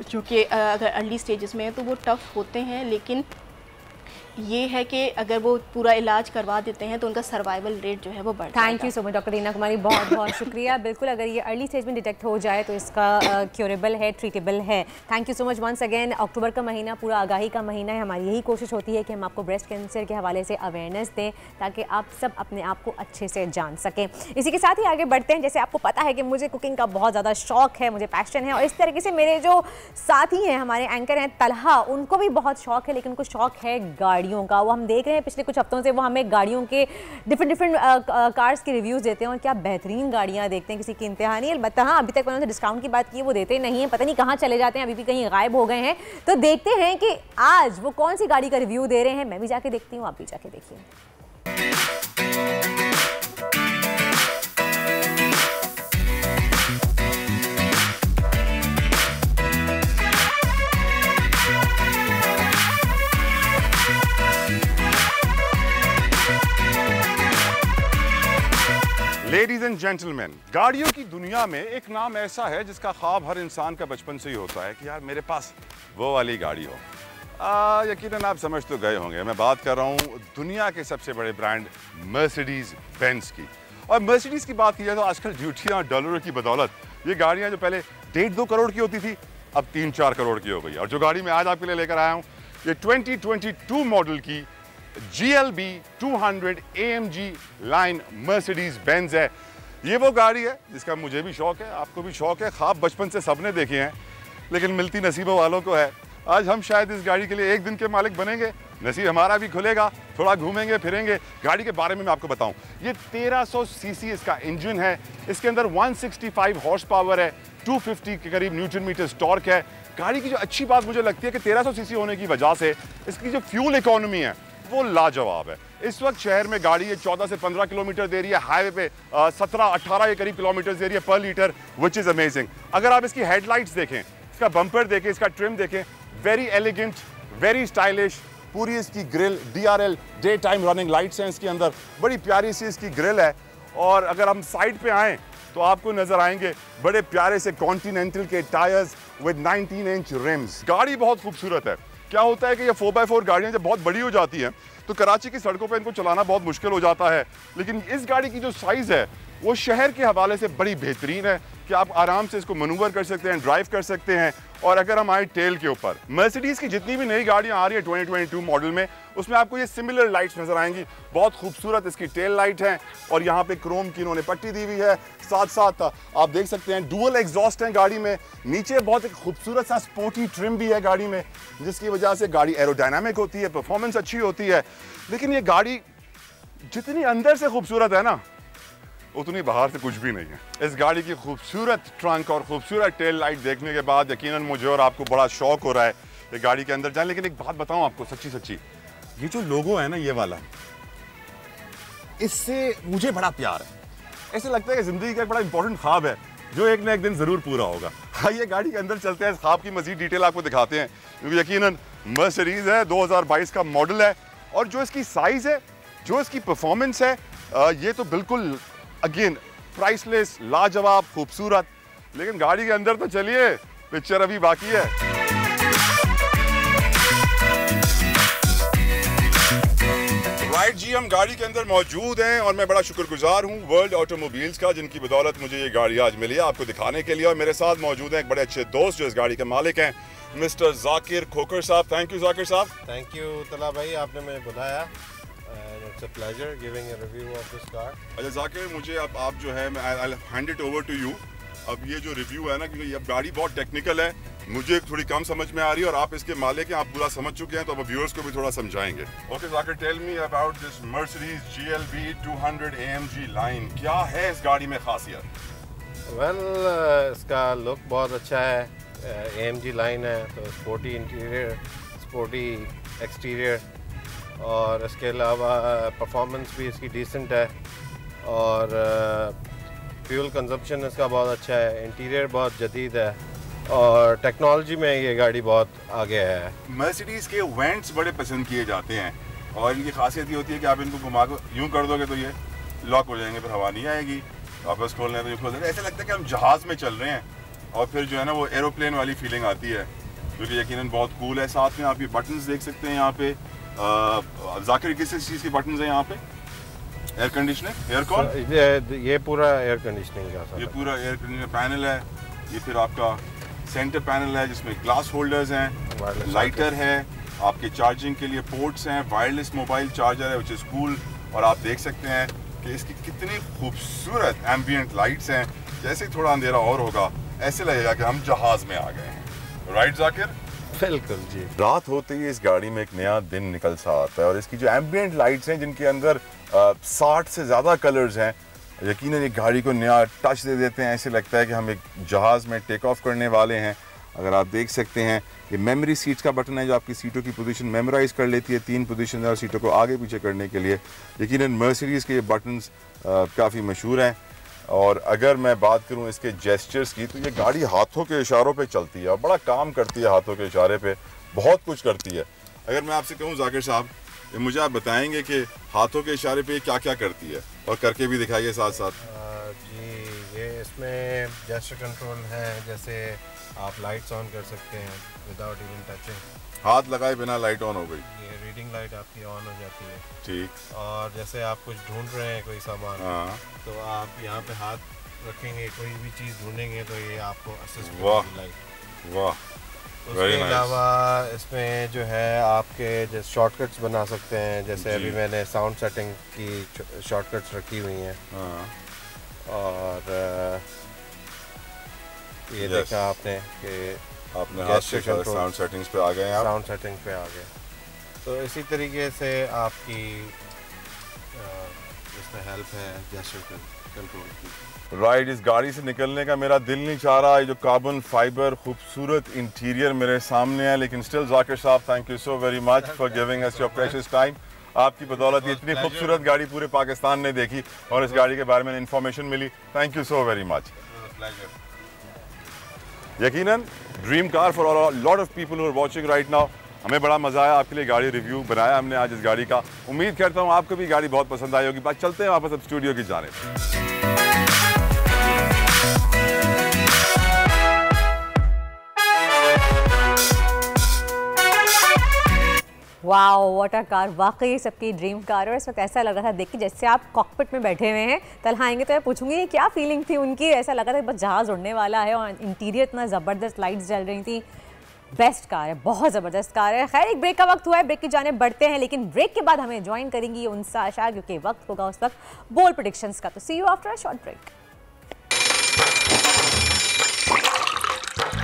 जो कि अगर अर्ली स्टेजेस में है तो वो टफ़ होते हैं, लेकिन ये है कि अगर वो पूरा इलाज करवा देते हैं तो उनका सर्वाइवल रेट जो है वो बढ़ता है। Thank you so much doctor Reena Kumari, बहुत बहुत शुक्रिया। बिल्कुल, अगर ये अर्ली स्टेज में डिटेक्ट हो जाए तो इसका क्योरेबल है, ट्रीटेबल है। Thank you so much once again. अक्टूबर का महीना पूरा आगाही का महीना है, हमारी यही कोशिश होती है कि हम आपको ब्रेस्ट कैंसर के हवाले से अवेयरनेस दें ताकि आप सब अपने आप को अच्छे से जान सकें। इसी के साथ ही आगे बढ़ते हैं। जैसे आपको पता है कि मुझे कुकिंग का बहुत ज़्यादा शौक है, मुझे पैशन है, और इस तरीके से मेरे जो साथी हैं, हमारे एंकर हैं तलहा, उनको भी बहुत शौक है, लेकिन उनको शौक है गाड़ियों का। वो हम देख रहे हैं पिछले कुछ हफ्तों से वो हमें गाड़ियों के डिफरेंट कार्स के रिव्यूज़ देते हैं, और क्या बेहतरीन गाड़ियां देखते हैं, किसी की इंतहा नहीं। अलबत्ता हाँ, अभी तक उन्होंने डिस्काउंट की बात की, वो देते नहीं है, पता नहीं कहाँ चले जाते हैं, अभी भी कहीं गायब हो गए हैं। तो देखते हैं कि आज वो कौन सी गाड़ी का रिव्यू दे रहे हैं। मैं भी जाके देखती हूँ, आप भी जाके देखिए। लेडीज एंड जेंटलमैन, गाड़ियों की दुनिया में एक नाम ऐसा है जिसका ख्वाब हर इंसान का बचपन से ही होता है कि यार मेरे पास वो वाली गाड़ी हो। यकीनन आप समझ तो गए होंगे, मैं बात कर रहा हूँ दुनिया के सबसे बड़े ब्रांड मर्सिडीज बेंज की। और मर्सिडीज़ की बात की जाए तो आजकल ड्यूटियाँ डॉलरों की बदौलत ये गाड़ियाँ जो पहले 1.5-2 करोड़ की होती थी अब 3-4 करोड़ की हो गई। और जो गाड़ी मैं आज आपके लिए लेकर आया हूँ ये 2022 मॉडल की GLB 200 AMG line Mercedes Benz है। ये वो गाड़ी है जिसका मुझे भी शौक़ है, आपको भी शौक़ है, ख्वाब बचपन से सबने देखे हैं लेकिन मिलती नसीबों वालों को है। आज हम शायद इस गाड़ी के लिए एक दिन के मालिक बनेंगे, नसीब हमारा भी खुलेगा, थोड़ा घूमेंगे फिरेंगे। गाड़ी के बारे में मैं आपको बताऊं, ये 1300 सीसी इसका इंजन है, इसके अंदर 165 हॉर्स पावर है, 250 के करीब न्यूटन मीटर टॉर्क है। गाड़ी की जो अच्छी बात मुझे लगती है कि 1300 सीसी होने की वजह से इसकी जो फ्यूल इकोनॉमी है वो लाजवाब है। इस वक्त शहर में गाड़ी ये 14 से 15 किलोमीटर दे रही है, हाईवे पे 17-18 के करीब किलोमीटर दे रही है पर लीटर, विच इज़ अमेजिंग। अगर आप इसकी हेडलाइट्स देखें, इसका बम्पर देखें, इसका ट्रिम देखें, वेरी एलिगेंट, वेरी स्टाइलिश। पूरी इसकी grill DRL day time running lights हैं इसके अंदर, बड़ी प्यारी सी इसकी ग्रिल है। और अगर हम साइड पे आएँ तो आपको नजर आएंगे बड़े प्यारे से कॉन्टिनेंटल के टायर्स विद 19 इंच रिम्स। गाड़ी बहुत खूबसूरत है। क्या होता है कि ये 4x4 गाड़ियाँ जब बहुत बड़ी हो जाती हैं तो कराची की सड़कों पर इनको चलाना बहुत मुश्किल हो जाता है, लेकिन इस गाड़ी की जो साइज़ है वो शहर के हवाले से बड़ी बेहतरीन है कि आप आराम से इसको मनूवर कर सकते हैं, ड्राइव कर सकते हैं। और अगर हम आए टेल के ऊपर, मर्सिडीज़ की जितनी भी नई गाड़ियां आ रही है 2022 मॉडल में, उसमें आपको ये सिमिलर लाइट्स नजर आएंगी। बहुत खूबसूरत इसकी टेल लाइट है और यहाँ पे क्रोम की इन्होंने पट्टी दी हुई है। साथ साथ आप देख सकते हैं डुअल एग्जॉस्ट है गाड़ी में। नीचे बहुत एक खूबसूरत सा स्पोर्टी ट्रिम भी है गाड़ी में, जिसकी वजह से गाड़ी एरोडायनामिक होती है, परफॉर्मेंस अच्छी होती है। लेकिन ये गाड़ी जितनी अंदर से खूबसूरत है ना, उतनी बाहर से कुछ भी नहीं है। इस गाड़ी की खूबसूरत ट्रंक और खूबसूरत टेल लाइट देखने के बाद यकीनन मुझे और आपको बड़ा शौक हो रहा है ये गाड़ी के अंदर जाए। लेकिन एक बात बताऊं आपको सच्ची, ये जो लोगो है ना ये वाला, इससे मुझे बड़ा प्यार है। ऐसे लगता है कि जिंदगी का एक बड़ा इंपॉर्टेंट ख्वाब है जो एक ना एक दिन जरूर पूरा होगा। ये गाड़ी के अंदर चलते हैं, इस ख्वाब की मजीद डिटेल आपको दिखाते हैं, क्योंकि यकीनन मर्सिडीज है, 2022 का मॉडल है और जो इसकी साइज है, जो इसकी परफॉर्मेंस है, ये तो बिल्कुल अगेन प्राइसलेस, लाजवाब, खूबसूरत। लेकिन गाड़ी के अंदर तो चलिए, पिक्चर अभी बाकी है। राइट जी, हम गाड़ी के अंदर मौजूद हैं और मैं बड़ा शुक्रगुजार हूं वर्ल्ड ऑटोमोबाइल्स का, जिनकी बदौलत मुझे ये गाड़ी आज मिली है आपको दिखाने के लिए। और मेरे साथ मौजूद हैं एक बड़े अच्छे दोस्त जो इस गाड़ी के मालिक हैं, मिस्टर जाकिर खोकर साहब। थैंक यू जाकिर साहब। थैंक यू तला भाई, आपने मुझे बुलाया। It's a pleasure giving a review of this car. अच्छा जाकिर, मुझे अब आप जो है I'll hand it over to you। अब ये जो रिव्यू है ना, क्योंकि ये गाड़ी बहुत टेक्निकल है, मुझे थोड़ी कम समझ में आ रही है और आप इसके मालिक हैं, आप पूरा समझ चुके हैं, तो अब व्यूअर्स को भी थोड़ा समझाएंगे। Okay Zakir, tell me about this Mercedes GLB 200 AMG line. क्या है इस गाड़ी में खासियत? Well, इसका लुक बहुत अच्छा है। AMG लाइन है तो स्पोर्टी इंटीरियर, स्पोर्टी एक्सटीरियर और इसके अलावा परफॉर्मेंस भी इसकी डिसेंट है और फ्यूल कंजप्शन इसका बहुत अच्छा है। इंटीरियर बहुत जदीद है और टेक्नोलॉजी में ये गाड़ी बहुत आगे है। मर्सिडीज़ के वेंट्स बड़े पसंद किए जाते हैं और इनकी खासियत ये होती है कि आप इनको घुमा कर यूँ कर दोगे तो ये लॉक हो जाएंगे, फिर हवा नहीं आएगी, वापस खोलना है तो ये खोल देंगे। ऐसा लगता है कि हम जहाज़ में चल रहे हैं और फिर जो है ना वो एरोप्लेन वाली फीलिंग आती है, जो कि यकीनन बहुत कूल है। साथ में आप ये बटन्स देख सकते हैं यहाँ पे। जाकिर, किस चीज़ के बटन्स हैं यहाँ पे? एयर कंडीशनिंग, एयर कॉल, ये पूरा एयर कंडीशनिंग का, ये पूरा एयर कंडीशनिंग पैनल है। ये फिर आपका सेंटर पैनल है जिसमें ग्लास होल्डर्स हैं, लाइटर है, आपके चार्जिंग के लिए पोर्ट्स हैं, वायरलेस मोबाइल चार्जर है विच इज़ कूल। और आप देख सकते हैं कि इसकी कितनी खूबसूरत एम्बियंट लाइट्स हैं। जैसे ही थोड़ा अंधेरा और होगा ऐसे लगेगा कि हम जहाज़ में आ गए हैं। राइट जाकिर? बिल्कुल जी। रात होते ही इस गाड़ी में एक नया दिन निकल सा आता है और इसकी जो एम्बियंट लाइट्स हैं जिनके अंदर 60 से ज़्यादा कलर्स हैं, यकीनन एक गाड़ी को नया टच दे देते हैं। ऐसे लगता है कि हम एक जहाज़ में टेक ऑफ करने वाले हैं। अगर आप देख सकते हैं ये मेमोरी सीट्स का बटन है जो आपकी सीटों की पोजीशन मेमोराइज कर लेती है, 3 पोजीशन और सीटों को आगे पीछे करने के लिए। यकीनन मर्सिडीज़ के ये बटन्स काफ़ी मशहूर हैं। और अगर मैं बात करूं इसके जेस्चर्स की तो ये गाड़ी हाथों के इशारों पे चलती है और बड़ा काम करती है, हाथों के इशारे पे बहुत कुछ करती है। अगर मैं आपसे कहूं जाकिर साहब, ये मुझे आप बताएंगे कि हाथों के इशारे पे क्या क्या करती है और करके भी दिखाइए साथ साथ। जी, ये इसमें जेस्चर कंट्रोल है, जैसे आप लाइट्स ऑन कर सकते हैं विदाउट इवन टचिंग। हाथ लगाए बिना लाइट ऑन हो गई। ये रीडिंग लाइट आपकी ऑन हो जाती है। ठीक। और जैसे आप कुछ ढूंढ रहे हैं कोई सामान, तो आप यहाँ पे हाथ रखेंगे, कोई भी चीज़ ढूंढेंगे तो ये आपको असिस्ट करेगी लाइट। वाह। उसके अलावा इसमें जो है आपके जैसे शॉर्टकट्स बना सकते हैं, जैसे अभी मैंने साउंड सेटिंग की शॉर्टकट्स रखी हुई हैं। और ये देखा आपने कि आपने हाथ से साउंड सेटिंग्स पे आ गए। साउंड सेटिंग पे आ गए। तो इसी तरीके से आपकी इसमें हेल्प है जेस्चर कंट्रोल की। राइट, इस गाड़ी से निकलने का मेरा दिल नहीं चाह रहा। ये जो कार्बन फाइबर खूबसूरत इंटीरियर मेरे सामने है, लेकिन स्टिल जाकिर साहब thank you so very much for giving us your precious time. आपकी बदौलत ये इतनी खूबसूरत गाड़ी पूरे पाकिस्तान ने देखी और इस गाड़ी के बारे में इन्फॉर्मेशन मिली। Thank you so very much. यकीनन dream car for lot of people who are watching right now. हमें बड़ा मजा आया, आपके लिए गाड़ी रिव्यू बनाया हमने आज इस गाड़ी का। उम्मीद करता हूँ आपको भी गाड़ी बहुत पसंद आई होगी। बात चलते हैं वापस अब स्टूडियो की जानिब। वाओ, व्हाट अ कार, वाकई सबकी ड्रीम कार। और इस वक्त ऐसा लग रहा था देख के जैसे आप कॉकपिट में बैठे हुए हैं। तलहा आएंगे तो मैं पूछूंगी क्या फीलिंग थी उनकी। ऐसा लगा था बस जहाज़ उड़ने वाला है और इंटीरियर इतना ज़बरदस्त, लाइट्स जल रही थी। बेस्ट कार है, बहुत ज़बरदस्त कार है। खैर, एक ब्रेक का वक्त हुआ है, ब्रेक की जाने बढ़ते हैं, लेकिन ब्रेक के बाद हमें ज्वाइन करेंगी उनसा आशा, क्योंकि वक्त होगा उस वक्त बोल प्रेडिक्शंस का। तो see you after a short break.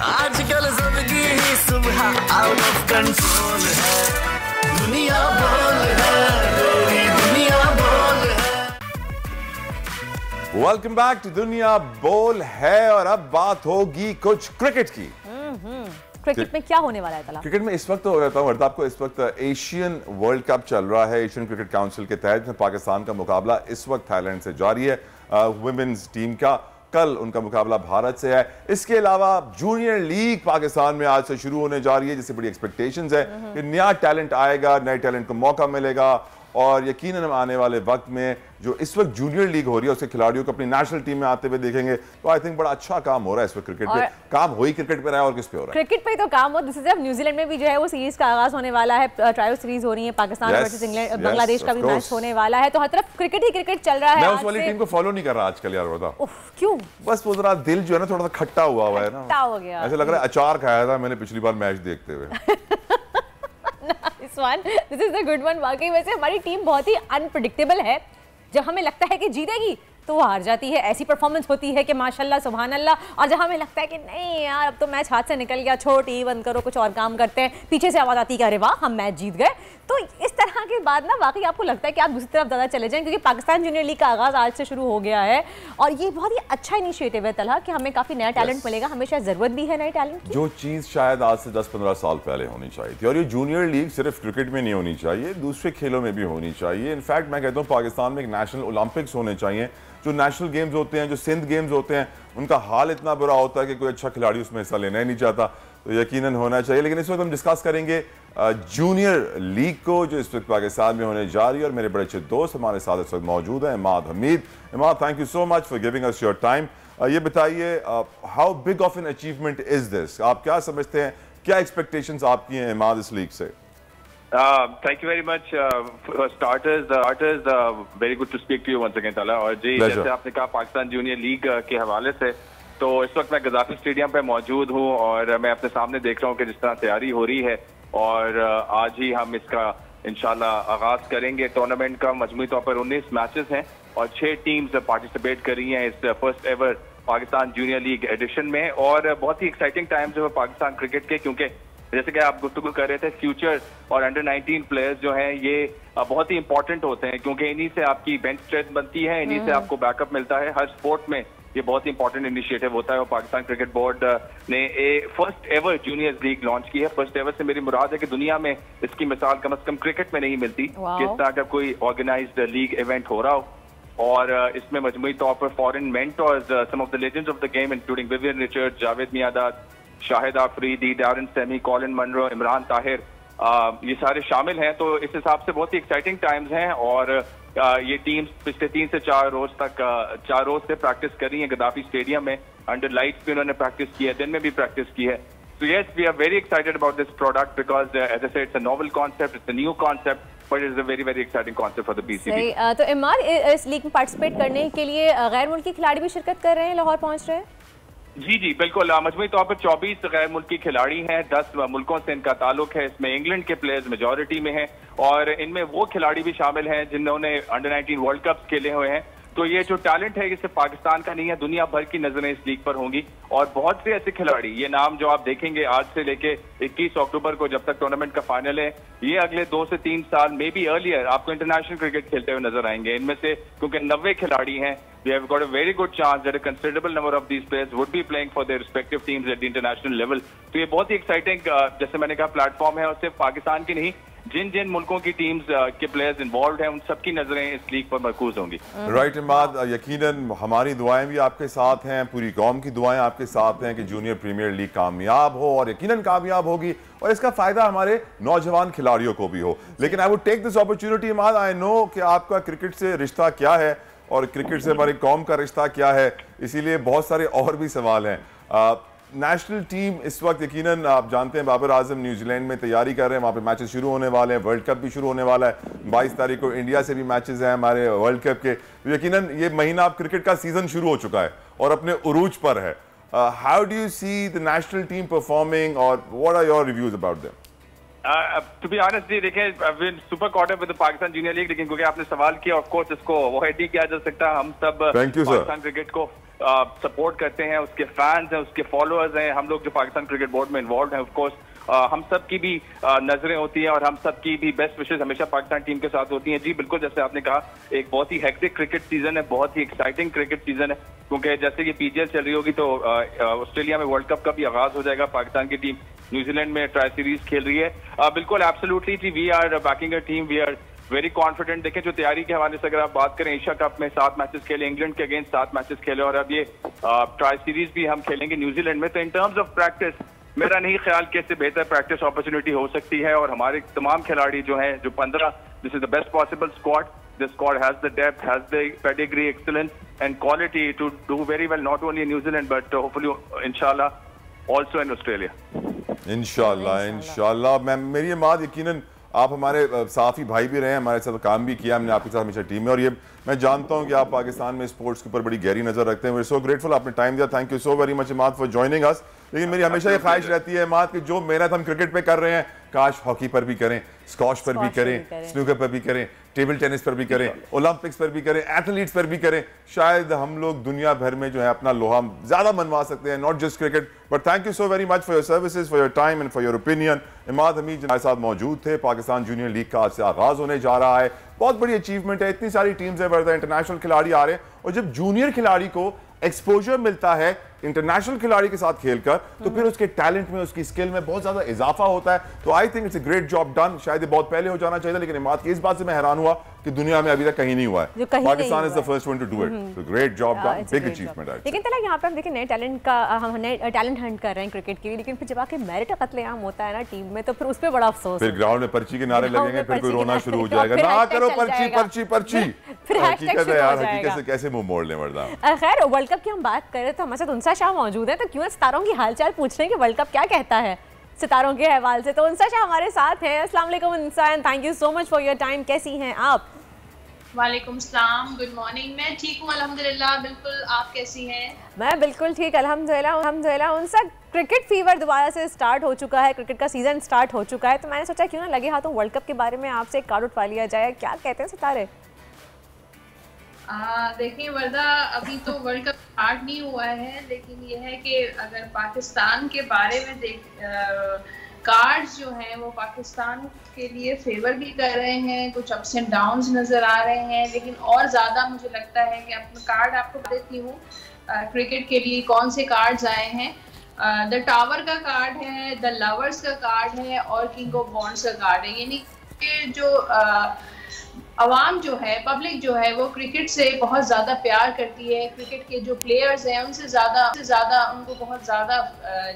आजकल जिंदगी ही सुबह आउट ऑफ कंट्रोल है, दुनिया बोल है, तेरी दुनिया बोल है। वेलकम बैक टू दुनिया बोल है। और अब बात होगी कुछ क्रिकेट की। क्रिकेट में क्या होने वाला है तला? क्रिकेट में इस वक्त हो रहता हूँ आपको, इस वक्त एशियन वर्ल्ड कप चल रहा है। एशियन क्रिकेट काउंसिल के तहत पाकिस्तान का मुकाबला इस वक्त थाईलैंड से जारी है वुमेन्स टीम का। कल उनका मुकाबला भारत से है। इसके अलावा जूनियर लीग पाकिस्तान में आज से शुरू होने जा रही है, जिससे बड़ी एक्सपेक्टेशंस है कि नया टैलेंट आएगा, नए टैलेंट को मौका मिलेगा। और यकीनन हम आने वाले वक्त में जो इस वक्त जूनियर लीग हो रही है उसके खिलाड़ियों को अपनी नेशनल टीम में आते हुए देखेंगे। तो आई थिंक बड़ा अच्छा काम हो रहा है इस वक्त क्रिकेट पे। काम हो ही क्रिकेट पे रहा है और किस पे हो रहा है? क्रिकेट पे ही तो काम हो। दूसरी तरफ न्यूजीलैंड में भी जो है वो सीरीज का आगाज होने वाला है, ट्रायल सीरीज हो रही है, पाकिस्तान वर्सेस इंग्लैंड, बांग्लादेश का भी मैच होने वाला है। तो हर तरफ क्रिकेट ही क्रिकेट चल रहा है। मैं उस वाली टीम को फॉलो नहीं कर रहा आजकल यार, बता क्यों? बस वो जरा दिल जो है ना थोड़ा सा खट्टा हुआ है ना, खट्टा हो गया। ऐसा लग रहा है अचार खाया था मैंने पिछली बार मैच देखते हुए। This is the good one. वाकई वैसे हमारी टीम बहुत ही अनप्रेडिक्टेबल है। जब हमें लगता है कि जीतेगी तो वो हार जाती है। ऐसी परफॉर्मेंस होती है कि माशाल्लाह सुभान अल्लाह। और जब हमें लगता है कि नहीं यार अब तो मैच हाथ से निकल गया, छोड़ टीवी बंद करो, कुछ और काम करते हैं, पीछे से आवाज़ आती है कि अरे वाह हम मैच जीत गए। तो इस तरह के बाद ना वाकई आपको लगता है कि आप दूसरी तरफ ज़्यादा चले जाएं, क्योंकि पाकिस्तान जूनियर लीग का आगाज़ आज से शुरू हो गया है। और ये बहुत ही अच्छा इनिशिएटिव है तलहा कि हमें काफ़ी नया टैलेंट मिलेगा। हमेशा ज़रूरत भी है नए टैलेंट की। जो चीज़ शायद आज से 10-15 साल पहले होनी चाहिए थी। और ये जूनियर लीग सिर्फ क्रिकेट में नहीं होनी चाहिए, दूसरे खेलों में भी होनी चाहिए। इनफैक्ट मैं कहता हूँ पाकिस्तान में एक नेशनल ओलंपिक्स होने चाहिए। जो नेशनल गेम्स होते हैं, जो सिंध गेम्स होते हैं, उनका हाल इतना बुरा होता है कि कोई अच्छा खिलाड़ी उसमें हिस्सा लेना ही नहीं चाहता। तो यकीनन होना चाहिए। लेकिन इस वक्त हम डिस्कस करेंगे जूनियर लीग को जो इस वक्त पाकिस्तान में होने जा रही है। और मेरे बड़े अच्छे दोस्त हमारे साथ इस वक्त मौजूद हैं, Imad Hamid. Imad, thank you so much for giving us your time. ये बताइए how big of an achievement is this? आप क्या समझते हैं, क्या एक्सपेक्टेशंस आपकी हैं इमाद इस लीग से? Thank you very much. For starters, very good to speak to you once again, Tala. और जी जैसे आपने कहा पाकिस्तान जूनियर लीग के हवाले से, तो इस वक्त मैं गद्दाफी स्टेडियम पे मौजूद हूँ और मैं अपने सामने देख रहा हूँ कि जिस तरह तैयारी हो रही है। और आज ही हम इसका इंशाल्लाह आगाज करेंगे। टूर्नामेंट का मजमूई तौर पर 19 मैचेस हैं और 6 टीम्स पार्टिसिपेट कर रही हैं इस first ever Pakistan junior league edition में। और बहुत ही एक्साइटिंग टाइम्स है पाकिस्तान क्रिकेट के, क्योंकि जैसे कि आप गुफ्तगू कर रहे थे, फ्यूचर और अंडर 19 प्लेयर्स जो हैं ये बहुत ही इंपॉर्टेंट होते हैं, क्योंकि इन्हीं से आपकी बेंच स्ट्रेंथ बनती है, इन्हीं से आपको बैकअप मिलता है। हर स्पोर्ट में ये बहुत ही इंपॉर्टेंट इनिशिएटिव होता है। और पाकिस्तान क्रिकेट बोर्ड ने first ever junior league launch की है। फर्स्ट एवर से मेरी मुराद है कि दुनिया में इसकी मिसाल कम से कम क्रिकेट में नहीं मिलती कि इस तरह का कोई ऑर्गेनाइज्ड लीग इवेंट हो रहा हो। और इसमें मजमूई तौर पर foreign mentors, some of the legends of the game including Vivian Richard, Javed Miandad, Shahid Afridi, Darren Sammy, Colin Munro, Imran Tahir, ये सारे शामिल हैं। तो इस हिसाब से बहुत ही एक्साइटिंग टाइम्स हैं। और ये टीम्स पिछले 3 से 4 रोज तक 4 रोज से प्रैक्टिस कर रही हैं गद्दाफी स्टेडियम में। अंडर लाइट्स भी उन्होंने प्रैक्टिस की है, दिन में भी प्रैक्टिस की है. So yes, we are very excited about this product because, as I said, it's a novel concept, it's a new concept, but it's a very, very exciting concept for the PCB. सही. तो इमाद, इस league में participate करने के लिए गैर मुल्की खिलाड़ी भी शिरकत कर रहे हैं, लाहौर पहुंच रहे हैं? जी जी बिल्कुल. मजमूई तौर पर 24 गैर मुल्की खिलाड़ी हैं, 10 मुल्कों से इनका ताल्लुक है. इसमें इंग्लैंड के प्लेयर्स मेजॉरिटी में हैं और इनमें वो खिलाड़ी भी शामिल हैं जिन्होंने अंडर 19 वर्ल्ड कप खेले हुए हैं. तो ये जो टैलेंट है ये सिर्फ पाकिस्तान का नहीं है, दुनिया भर की नजरें इस लीग पर होंगी और बहुत से ऐसे खिलाड़ी, ये नाम जो आप देखेंगे आज से लेके 21 अक्टूबर को जब तक टूर्नामेंट का फाइनल है, ये अगले 2 से 3 साल मे बी अर्लियर आपको इंटरनेशनल क्रिकेट खेलते हुए नजर आएंगे. इनमें से क्योंकि 90 खिलाड़ी हैं, we have got a very good chance that a considerable number of these players would be playing for their respective teams at the international level. तो ये बहुत ही एक्साइटिंग, जैसे मैंने कहा, प्लेटफॉर्म है और सिर्फ पाकिस्तान की नहीं, जिन जिन मुल्कों की टीम्स के प्लेयर्स इन्वॉल्व हैं उन सबकी नजरें इस लीग पर मरकूज होंगी. राइट इमाद, यकीनन हमारी दुआएं भी आपके साथ हैं, पूरी कौम की दुआएं आपके साथ हैं कि जूनियर प्रीमियर लीग कामयाब हो और यकीनन कामयाब होगी और इसका फायदा हमारे नौजवान खिलाड़ियों को भी हो. लेकिन I would take this opportunity Imad, I know कि आपका क्रिकेट से रिश्ता क्या है और क्रिकेट से हमारी कौम का रिश्ता क्या है, इसीलिए बहुत सारे और भी सवाल हैं. नेशनल टीम इस वक्त यकीनन आप जानते हैं बाबर आजम न्यूजीलैंड में तैयारी कर रहे हैं, वहाँ पे मैचेस शुरू होने वाले हैं, वर्ल्ड कप भी शुरू होने वाला है. 22 तारीख को इंडिया से भी मैचेस हैं हमारे वर्ल्ड कप के. तो यकीनन ये महीना अब क्रिकेट का सीजन शुरू हो चुका है और अपने उरूज पर है. How do you see the national team performing और what are your reviews about them? To be honest जी, देखिए super quarter with the Pakistan junior league, लेकिन क्योंकि आपने सवाल किया, ऑफ कोर्स इसको अवॉइड नहीं किया जा सकता. हम सब पाकिस्तान क्रिकेट को सपोर्ट करते हैं, उसके फैंस हैं, उसके फॉलोअर्स हैं. हम लोग जो पाकिस्तान क्रिकेट बोर्ड में इन्वॉल्व हैं, ऑफ कोर्स हम सब की भी नजरें होती हैं और हम सब की भी बेस्ट विशेस हमेशा पाकिस्तान टीम के साथ होती हैं. जी बिल्कुल, जैसे आपने कहा, एक बहुत ही हेक्टिक क्रिकेट सीजन है, बहुत ही एक्साइटिंग क्रिकेट सीजन है, क्योंकि जैसे कि पीजीएल चल रही होगी तो ऑस्ट्रेलिया में वर्ल्ड कप का भी आगाज हो जाएगा. पाकिस्तान की टीम न्यूजीलैंड में ट्राई सीरीज खेल रही है. बिल्कुल एब्सोल्युटली जी, we are backing a team, we are very confident. देखें जो तैयारी के हवाले से अगर आप बात करें, एशिया कप में 7 मैचेस खेले, इंग्लैंड के अगेंस्ट 7 मैचेस खेले और अब ये ट्राई सीरीज भी हम खेलेंगे न्यूजीलैंड में. तो इन टर्म्स ऑफ प्रैक्टिस मेरा नहीं ख्याल कि इससे बेहतर प्रैक्टिस अपॉर्चुनिटी हो सकती है और हमारे तमाम खिलाड़ी जो हैं, जो 15, this is the best possible squad. This squad has the depth, has the pedigree, excellence and quality to do very well not only in New Zealand but hopefully inshallah also in Australia. इंशाल्लाह. Ma'am मेरी बात, यकीनन आप हमारे साथी भाई भी रहे हैं, हमारे साथ काम भी किया हमने आपके साथ हमेशा टीम में, और ये मैं जानता हूं कि आप पाकिस्तान में स्पोर्ट्स के ऊपर बड़ी गहरी नजर रखते हैं. वी आर सो ग्रेटफुल, आपने टाइम दिया. Thank you so very much Imad for joining us. लेकिन मेरी हमेशा ये ख्वाहिश रहती है इमाद कि जो मेहनत हम क्रिकेट पे कर रहे हैं, काश हॉकी पर भी करें, स्कॉश पर भी करें, स्नूकर पर भी करें, टेबल टेनिस पर भी करें, ओलंपिक्स पर भी करें, एथलीट्स पर भी करें. शायद हम लोग दुनिया भर में जो है अपना लोहा ज्यादा मनवा सकते हैं, not just cricket. But thank you so very much for your services, for your time and for your opinion. Imad Hamid हमारे साथ मौजूद थे. पाकिस्तान जूनियर लीग का आज से आगाज होने जा रहा है. बहुत बड़ी अचीवमेंट है, इतनी सारी टीम्स है, वर्ल्ड इंटरनेशनल खिलाड़ी आ रहे हैं और जब जूनियर खिलाड़ी को एक्सपोजर मिलता है इंटरनेशनल खिलाड़ी के साथ खेलकर, तो फिर उसके टैलेंट में, उसकी स्किल में बहुत ज्यादा इजाफा होता है. तो I think it's a great job done. शायद ये बहुत पहले हो जाना चाहिए, लेकिन इमाद की इस बात से मैं हैरान हुआ कि दुनिया में अभी तक कहीं नहीं हुआ है. Pakistan is the first one two do it. So great job done, big achievement. लेकिन तला यहाँ पे हम देखें नए टैलेंट का, हम नए टैलेंट हंट कर रहे हैं क्रिकेट के लिए, लेकिन फिर जब आके मेरिट कत्लेआम होता है ना टीम में, तो फिर उस पर बड़ा अफसोस. फिर ग्राउंड में पर्ची के नारे लगेंगे, फिर कोई रोना शुरू हो जाएगा, ना करो पर्ची पर्ची पर्ची. फिर हैशटैग शुरू हो जाएगा. कैसे मुंह मोड़ लें वरना. खैर वर्ल्ड कप की हम बात करें तो हमारे साथ उनसा शाह मौजूद है, तो क्यों सितारों की हालचाल पूछ रहे हैं कि वर्ल्ड कप क्या कहता है सितारों के हवाले से. तो उनसा शाह हमारे साथ हैं. अस्सलाम वालेकुम Unsa, and thank you so much for your time. कैसी हैं आप? वालेकुम सलाम, गुड मॉर्निंग. मैं ठीक हूँ अल्हम्दुलिल्लाह. बिल्कुल, आप कैसी हैं? मैं बिल्कुल ठीक अल्हम्दुलिल्लाह. उनसा क्रिकेट फीवर दोबारा से स्टार्ट हो चुका है, क्रिकेट का सीजन स्टार्ट हो चुका है, तो मैंने सोचा क्यों ना लगे हाथों वर्ल्ड कप के बारे में आपसे एक कार्ड उठवा लिया जाए. क्या कहते हैं सितारे? देखिए वर्दा, अभी तो वर्ल्ड कप स्टार्ट नहीं हुआ है, लेकिन यह है कि अगर पाकिस्तान के बारे में कार्ड्स जो हैं वो पाकिस्तान के लिए फेवर भी कर रहे हैं, कुछ अप्स एंड डाउन्स नज़र आ रहे हैं, लेकिन और ज़्यादा मुझे लगता है कि अपना कार्ड आपको देती हूँ क्रिकेट के लिए कौन से कार्ड्स आए हैं. द टावर का कार्ड है, द लवर्स का कार्ड है और किंग ऑफ बॉन्ड्स का कार्ड है. यानी कि जो अवाम जो है, पब्लिक जो है, वो क्रिकेट से बहुत ज़्यादा प्यार करती है. क्रिकेट के जो प्लेयर्स हैं उनसे ज़्यादा उनको बहुत ज़्यादा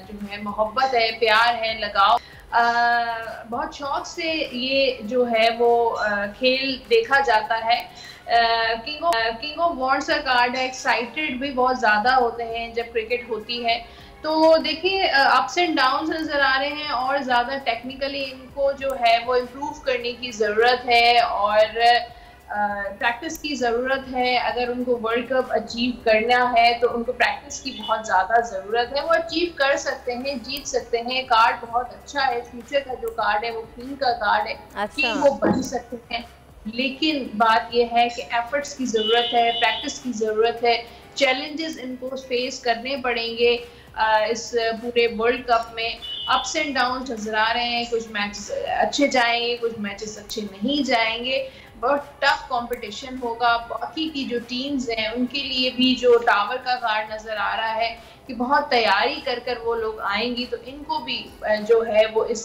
जो है मोहब्बत है, प्यार है, लगाव. बहुत शौक से ये जो है वो खेल देखा जाता है। किंग ऑफ वॉन्ड्स का कार्ड है, एक्साइटेड भी बहुत ज़्यादा होते हैं जब क्रिकेट होती है। तो देखिए अप्स एंड डाउन्स नज़र आ रहे हैं और ज़्यादा टेक्निकली इनको जो है वो इम्प्रूव करने की ज़रूरत है और प्रैक्टिस की ज़रूरत है। अगर उनको वर्ल्ड कप अचीव करना है तो उनको प्रैक्टिस की बहुत ज़्यादा ज़रूरत है। वो अचीव कर सकते हैं, जीत सकते हैं। कार्ड बहुत अच्छा है, फ्यूचर का जो कार्ड है वो किंग का कार्ड है। अच्छा। किंग वो बन सकते हैं, लेकिन बात यह है कि एफर्ट्स की ज़रूरत है, प्रैक्टिस की ज़रूरत है। चैलेंजेस इनको फेस करने पड़ेंगे इस पूरे वर्ल्ड कप में। अप्स एंड डाउन नजर आ रहे हैं, कुछ मैचेस अच्छे जाएंगे, कुछ मैचेस अच्छे नहीं जाएंगे। बहुत टफ कंपटीशन होगा। बाकी की जो टीम्स हैं उनके लिए भी जो टावर का कार्ड नजर आ रहा है कि बहुत तैयारी कर कर वो लोग आएंगी, तो इनको भी जो है वो इस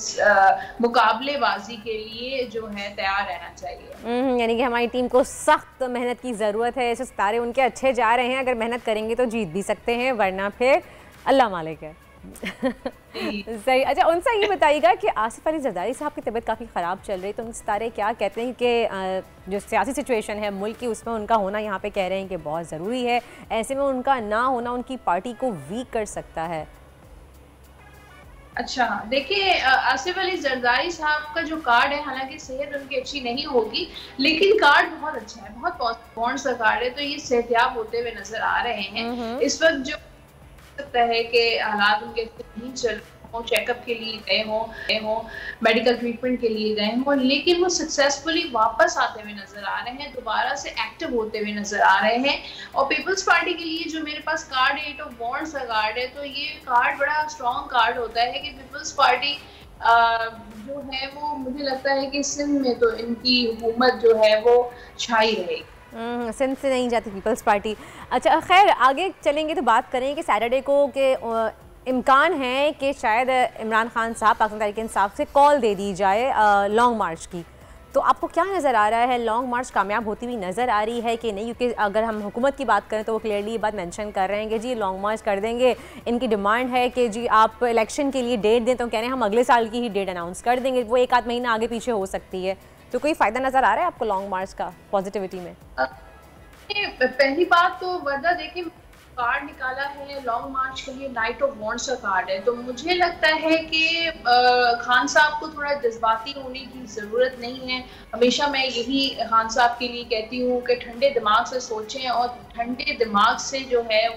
मुकाबलेबाजी के लिए जो है तैयार रहना चाहिए। यानी कि हमारी टीम को सख्त मेहनत की ज़रूरत है। ऐसे सितारे उनके अच्छे जा रहे हैं, अगर मेहनत करेंगे तो जीत भी सकते हैं, वरना फिर अल्लाह मालिक है। सही। अच्छा, उनसे ये बताइएगा कि आसिफ अली जरदारी साहब की तबीयत काफ़ी ख़राब चल रही है, तो उन सितारे क्या कहते हैं कि जो सियासी सिचुएशन है मुल्क की, उसमें उनका होना यहाँ पे कह रहे हैं कि बहुत ज़रूरी है, ऐसे में उनका ना होना उनकी पार्टी को वीक कर सकता है। अच्छा, देखिए आसिफ अली जरदारी साहब का जो कार्ड है, हालांकि सेहत उनकी अच्छी नहीं होगी, लेकिन कार्ड बहुत अच्छा है, बहुत पॉजिटिव सा कार्ड है, तो ये सेहतयाब होते हुए नजर आ रहे हैं। इस वक्त जो सकता है कि हालात उनके नहीं चल हों, चेकअप के लिए गए हों, मेडिकल ट्रीटमेंट के लिए गए हों, लेकिन वो सक्सेसफुली वापस आते हुए नजर आ रहे हैं, दोबारा से एक्टिव होते हुए नजर आ रहे हैं। और पीपल्स पार्टी के लिए जो मेरे पास कार्ड है, 8 ऑफ वॉन्ड्स का कार्ड है, तो ये कार्ड बड़ा स्ट्रॉन्ग कार्ड होता है कि पीपल्स पार्टी जो है वो, मुझे लगता है कि सिंध में तो इनकी हुकूमत जो है वो छाई रहेगी। सिंध से नहीं जाती पीपल्स पार्टी। अच्छा, खैर आगे चलेंगे तो बात करें कि सैटरडे को के इम्कान है कि शायद इमरान खान साहब पाकिस्तान तहरीक इंसाफ से कॉल दे दी जाए लॉन्ग मार्च की, तो आपको क्या नज़र आ रहा है? लॉन्ग मार्च कामयाब होती हुई नज़र आ रही है कि नहीं? क्योंकि अगर हम हुकूमत की बात करें तो वो क्लियरली ये बात मेंशन कर रहे हैं कि जी लॉन्ग मार्च कर देंगे। इनकी डिमांड है कि जी आप इलेक्शन के लिए डेट दें, तो कह रहे हैं हम अगले साल की ही डेट अनाउंस कर देंगे, वो 1 आध महीना आगे पीछे हो सकती है। तो कोई फ़ायदा नज़र आ रहा है आपको लॉन्ग मार्च का पॉजिटिविटी में? पहली बात तो वरदा देखिए, कार्ड निकाला है लॉन्ग मार्च के लिए, नाइट ऑफ वॉन्ड्स का कार्ड है, तो मुझे लगता है कि खान साहब को थोड़ा जज्बाती होने की ज़रूरत नहीं है। हमेशा मैं यही खान साहब के लिए कहती हूँ कि ठंडे दिमाग से सोचें और ठंडे दिमाग से जो है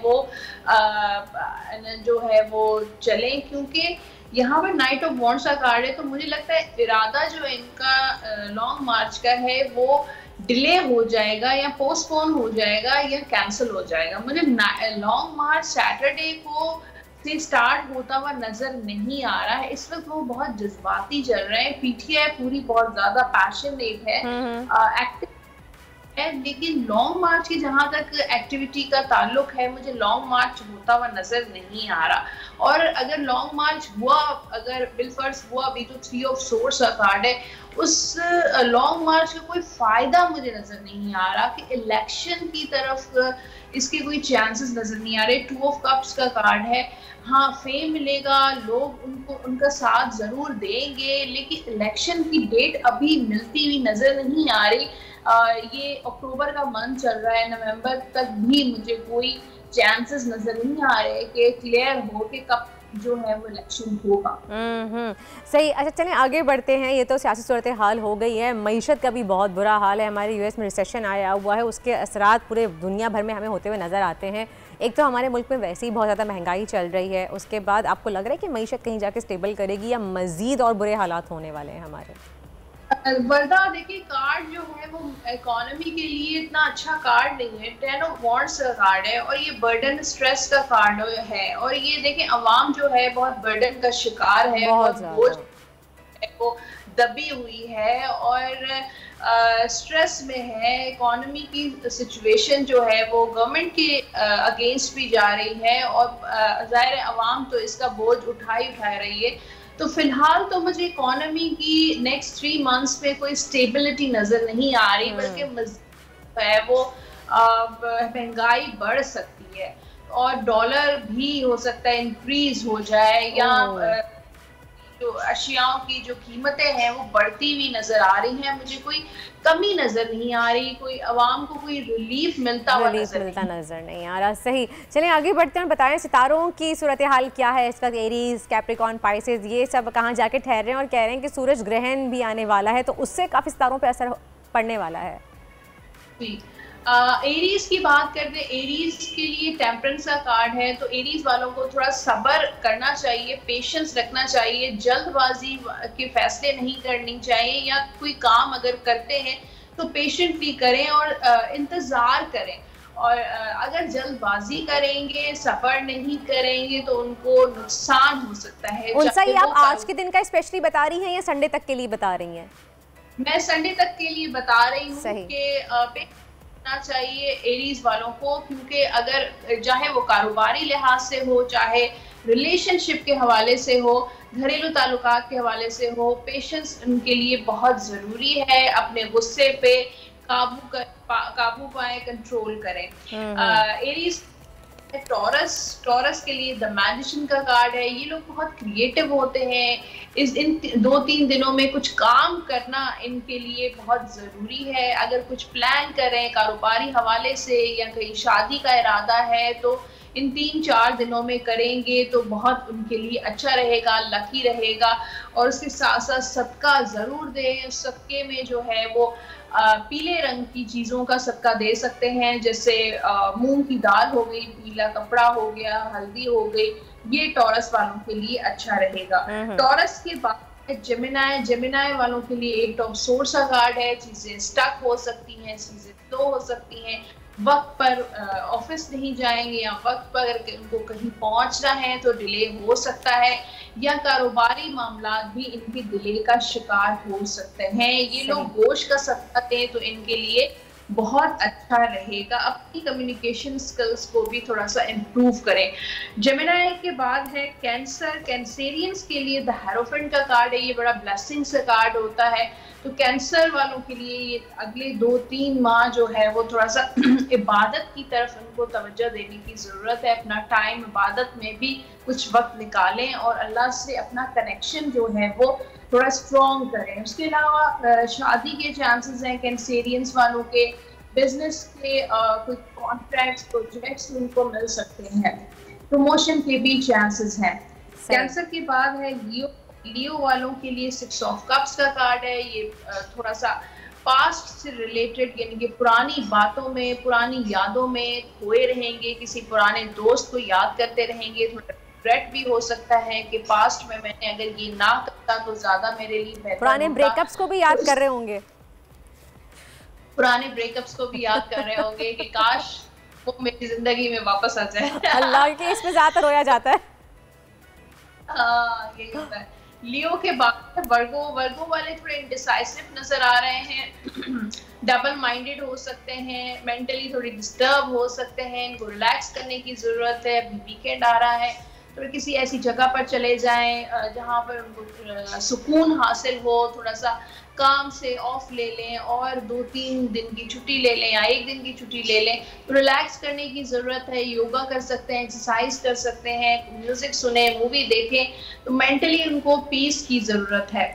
वो चलें, क्योंकि यहाँ पर नाइट ऑफ वॉन्ड्स का कार्ड है, तो मुझे लगता है इरादा जो इनका लॉन्ग मार्च का है वो डिले हो जाएगा या पोस्टपोन हो जाएगा या कैंसिल हो जाएगा। मुझे लॉन्ग मार्च सैटरडे को से स्टार्ट होता हुआ नजर नहीं आ रहा है। इस वक्त वो बहुत जज्बाती चल रहे हैं। पीटीआई पूरी बहुत ज्यादा पैशनेट है, एक्टिव है, लेकिन लॉन्ग मार्च की जहां तक एक्टिविटी का ताल्लुक है, मुझे लॉन्ग मार्च होता हुआ नजर नहीं आ रहा। और अगर लॉन्ग मार्च हुआ, अगर बिलफर्ज हुआ भी, तो 3 ऑफ सोर्स का कार्ड है, उस लॉन्ग मार्च का कोई फायदा मुझे नजर नहीं आ रहा कि इलेक्शन की तरफ इसके कोई चांसेस नजर नहीं आ रहे। 2 ऑफ कप्स का कार्ड है, हाँ फेम मिलेगा, लोग उनको उनका साथ जरूर देंगे, लेकिन इलेक्शन की डेट अभी मिलती हुई नजर नहीं आ रही। ये अक्टूबर का मंथ चल रहा है, नवंबर तक भी मुझे कोई चांसेस नजर नहीं आ रहे कि क्लियर हो कि कब जो है वो इलेक्शन होगा। सही। अच्छा, चलें आगे बढ़ते हैं। ये तो सियासी सूरत हाल हो गई है, मईशत का भी बहुत बुरा हाल है। हमारे यूएस में रिसेशन आया हुआ है, उसके असरात पूरे दुनिया भर में हमें होते हुए नज़र आते हैं। एक तो हमारे मुल्क में वैसे ही बहुत ज़्यादा महंगाई चल रही है, उसके बाद आपको लग रहा है कि मईशत कहीं जाके स्टेबल करेगी या मज़ीद और बुरे हालात होने वाले हैं हमारे? वर्दा देखिए, कार्ड जो है वो इकोनॉमी के लिए इतना अच्छा कार्ड नहीं है। 10 ऑफ वॉन्ड्स का कार्ड है और ये बर्डन स्ट्रेस का कार्ड है, और ये देखिए अवाम जो है बहुत बर्डन का शिकार है, बहुत बोझ वो दबी हुई है और स्ट्रेस में है। इकोनॉमी की सिचुएशन जो है वो गवर्नमेंट के अगेंस्ट भी जा रही है और ज़ाहिर है अवाम तो इसका बोझ उठा रही है। तो फिलहाल तो मुझे इकोनॉमी की नेक्स्ट 3 मंथ्स में कोई स्टेबिलिटी नजर नहीं आ रही, बल्कि है वो महंगाई बढ़ सकती है और डॉलर भी हो सकता है इंक्रीज हो जाए, या जो अशियाओं की जो कीमतें हैं वो बढ़ती हुई नजर आ रही हैं। मुझे कोई कमी नजर नहीं आ रही, कोई आवाम को कोई रिलीफ मिलता नजर नहीं आ रहा। सही, चलिए आगे बढ़ते हैं। बताएं सितारों की सूरत हाल क्या है इस वक्त? एरीज, कैप्रिकॉर्न, पाइसेस ये सब कहाँ जाके ठहर रहे हैं और कह रहे हैं कि सूरज ग्रहण भी आने वाला है, तो उससे काफी सितारों पर असर पड़ने वाला है। एरीज की बात करते हैं। एरीज के लिए टेम्परेंस का कार्ड है, तो एरीज वालों को थोड़ा सब्र करना चाहिए, पेशेंस रखना चाहिए, जल्दबाजी के फैसले नहीं करनी चाहिए, या कोई काम अगर करते हैं तो पेशेंटली करें और इंतजार करें। और अगर जल्दबाजी करेंगे, सब्र नहीं करेंगे तो उनको नुकसान हो सकता है। उनसा ये आप आज के दिन का स्पेशली बता रही हैं या संडे तक के लिए बता रही हैं? मैं संडे तक के लिए बता रही हूँ कि चाहिए एरीज वालों को, क्योंकि अगर चाहे वो कारोबारी लिहाज से हो, चाहे रिलेशनशिप के हवाले से हो, घरेलू ताल्लुकात के हवाले से हो, पेशेंस उनके लिए बहुत जरूरी है। अपने गुस्से पे काबू पाए, कंट्रोल करें। एरीज टॉरस के लिए द मैजिशियन का कार्ड है। ये लोग बहुत क्रिएटिव होते हैं। इन 2-3 दिनों में कुछ काम करना इनके लिए बहुत ज़रूरी है। अगर कुछ प्लान करें कारोबारी हवाले से या कहीं शादी का इरादा है तो इन 3-4 दिनों में करेंगे तो बहुत उनके लिए अच्छा रहेगा, लकी रहेगा। और उसके साथ साथ सदका ज़रूर दें। सदके में जो है वो पीले रंग की चीज़ों का सदका दे सकते हैं, जैसे मूंग की दाल हो गई, पीला कपड़ा हो गया, हल्दी हो गई। ये टॉरस वालों के लिए अच्छा रहेगा। टॉरस के बाद जेमिनाई वालों के लिए 8 ऑफ सोर्स का कार्ड है। चीज़ें स्टक हो सकती हैं, चीज़ें स्लो हो सकती हैं, वक्त पर ऑफिस नहीं जाएंगे या वक्त पर अगर उनको कहीं पहुंचना है तो डिले हो सकता है, या कारोबारी मामलात भी इनके डिले का शिकार हो सकते हैं। ये लोग गोश्त का सदका दें तो इनके लिए बहुत अच्छा रहेगा। अपनी कम्युनिकेशन स्किल्स को भी थोड़ा सा इम्प्रूव करें। जेमिनाई के बाद है कैंसेरियंस के लिए द हेरोफेंट का कार्ड है। ये बड़ा ब्लेसिंग्स का कार्ड होता है। तो कैंसर वालों के लिए ये अगले 2-3 माह जो है वो थोड़ा सा इबादत की तरफ उनको तवज्जो देने की ज़रूरत है। अपना टाइम इबादत में भी कुछ वक्त निकालें और अल्लाह से अपना कनेक्शन जो है वो थोड़ा स्ट्रॉन्ग करें। उसके अलावा शादी के चांसेस हैं कैंसेरियंस वालों के। बिजनेस के कुछ कॉन्ट्रैक्ट्स, प्रोजेक्ट्स उनको मिल सकते हैं। प्रमोशन के भी चांसेस हैं। कैंसर के बाद है लियो वालों के लिए 6 ऑफ कप्स का कार्ड है। ये थोड़ा सा पास्ट से रिलेटेड, यानी कि पुरानी बातों में, पुरानी यादों में खोए रहेंगे, किसी पुराने दोस्त को याद करते रहेंगे। थोड़ा रिग्रेट भी हो सकता है कि पास्ट में मैंने अगर ये ना करता तो ज्यादा मेरे लिए बेहतर। पुराने ब्रेकअप्स को भी याद कर रहे होंगे। पुराने ब्रेकअप्स को भी याद कर रहे होंगे कि काश वो मेरी जिंदगी में वापस आ जाए। अल्लाह के इसमें ज्यादा रोया जाता है। हाँ, यही होता है। लियो के बाद वर्गो वाले थोड़े इंडिसाइसिव नजर आ रहे हैं। डबल माइंडेड हो सकते हैं, मेंटली थोड़ी डिस्टर्ब हो सकते हैं। इनको रिलैक्स करने की जरूरत है। वीकेंड आ रहा है तो किसी ऐसी जगह पर चले जाएं जहां पर उनको सुकून हासिल हो। थोड़ा सा काम से ऑफ ले लें और 2-3 दिन की छुट्टी ले लें या 1 दिन की छुट्टी ले लें। तो रिलैक्स करने की ज़रूरत है। योगा कर सकते हैं, एक्सरसाइज कर सकते हैं, म्यूजिक सुने, मूवी देखें। तो मेंटली उनको पीस की ज़रूरत है।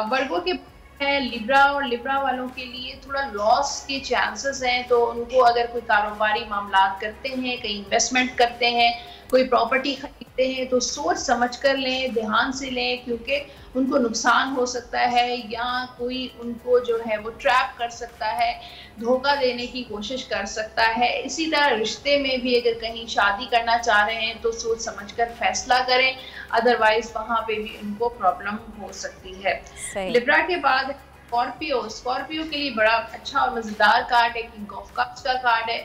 वर्गो के है लिब्रा, और लिब्रा वालों के लिए थोड़ा लॉस के चांसेस हैं। तो उनको अगर कोई कारोबारी मामलात करते हैं, कहीं इन्वेस्टमेंट करते हैं, कोई प्रॉपर्टी खरीदते हैं तो सोच समझ कर लें, ध्यान से लें, क्योंकि उनको नुकसान हो सकता है या कोई उनको जो है वो ट्रैप कर सकता है, धोखा देने की कोशिश कर सकता है। इसी तरह रिश्ते में भी अगर कहीं शादी करना चाह रहे हैं तो सोच समझ कर फैसला करें, अदरवाइज वहाँ पे भी उनको प्रॉब्लम हो सकती है। लिब्रा के बाद स्कॉर्पियो के लिए बड़ा अच्छा और मजेदार कार्ड है। किंग ऑफ कप्स का कार्ड है।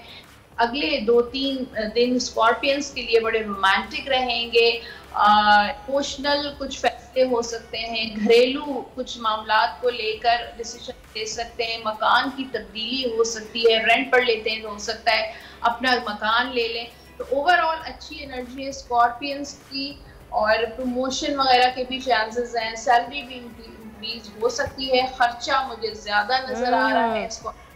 अगले 2-3 दिन स्कॉर्पियंस के लिए बड़े रोमांटिक रहेंगे। इमोशनल कुछ फैसले हो सकते हैं, घरेलू कुछ मामलात को लेकर डिसीजन ले सकते हैं, मकान की तब्दीली हो सकती है, रेंट पर लेते हैं तो हो सकता है अपना मकान ले लें। तो ओवरऑल अच्छी एनर्जी है स्कॉर्पियंस की, और प्रमोशन वगैरह के भी चांसेस हैं। सैलरी भी इंक्रीज हो सकती है। खर्चा मुझे ज्यादा नजर आ रहा है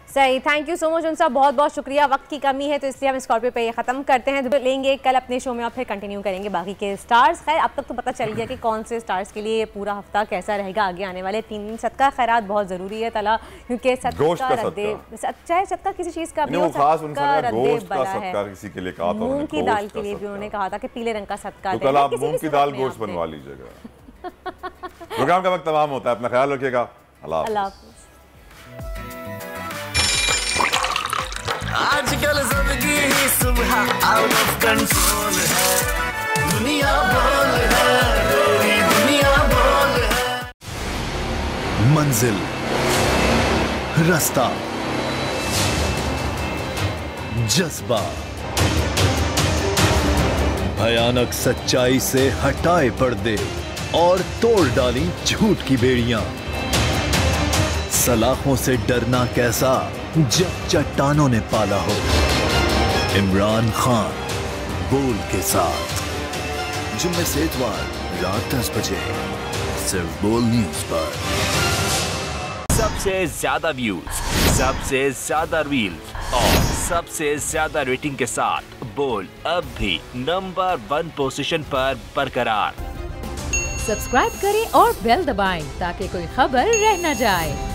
सही, थैंक यू सो मच उनसा, बहुत बहुत शुक्रिया। वक्त की कमी है तो इसलिए हम स्कॉर्पियो पे ये ख़त्म करते हैं, तो लेंगे कल अपने शो में और फिर कंटिन्यू करेंगे बाकी के स्टार्स। खैर अब तक तो पता चल गया कि कौन से स्टार्स के लिए पूरा हफ्ता कैसा रहेगा आगे आने वाले 3 दिन। सदका खैरात बहुत ज़रूरी है तला, क्योंकि सदका रद्दे, चाहे सदका किसी चीज़ का भी हो, सदका रद्दे बला है। मूंग की दाल के लिए भी उन्होंने कहा था कि पीले रंग का सदका तो कल आप मूंग की दाल गोश्त बनवा लीजिएगा। प्रोग्राम का वक्त तमाम होता है, अपना ख्याल रखिएगा। अल्लाह हाफ़िज़। आजकल जिंदगी ही सुबह आउट ऑफ कंट्रोल है, दुनिया बोल है, तेरी दुनिया बोल है। मंजिल, रास्ता, जज्बा, भयानक सच्चाई से हटाए पर्दे और तोड़ डाली झूठ की बेड़ियां। सलाखों से डरना कैसा जब चट्टानों ने पाला हो। इमरान खान बोल के साथ जुम्मे से इतवार रात 10 बजे सिर्फ बोल न्यूज पर। सबसे ज्यादा व्यूज, सबसे ज्यादा रील्स और सबसे ज्यादा रेटिंग के साथ बोल अब भी नंबर 1 पोजीशन पर बरकरार। सब्सक्राइब करें और बेल दबाएं ताकि कोई खबर रह न जाए।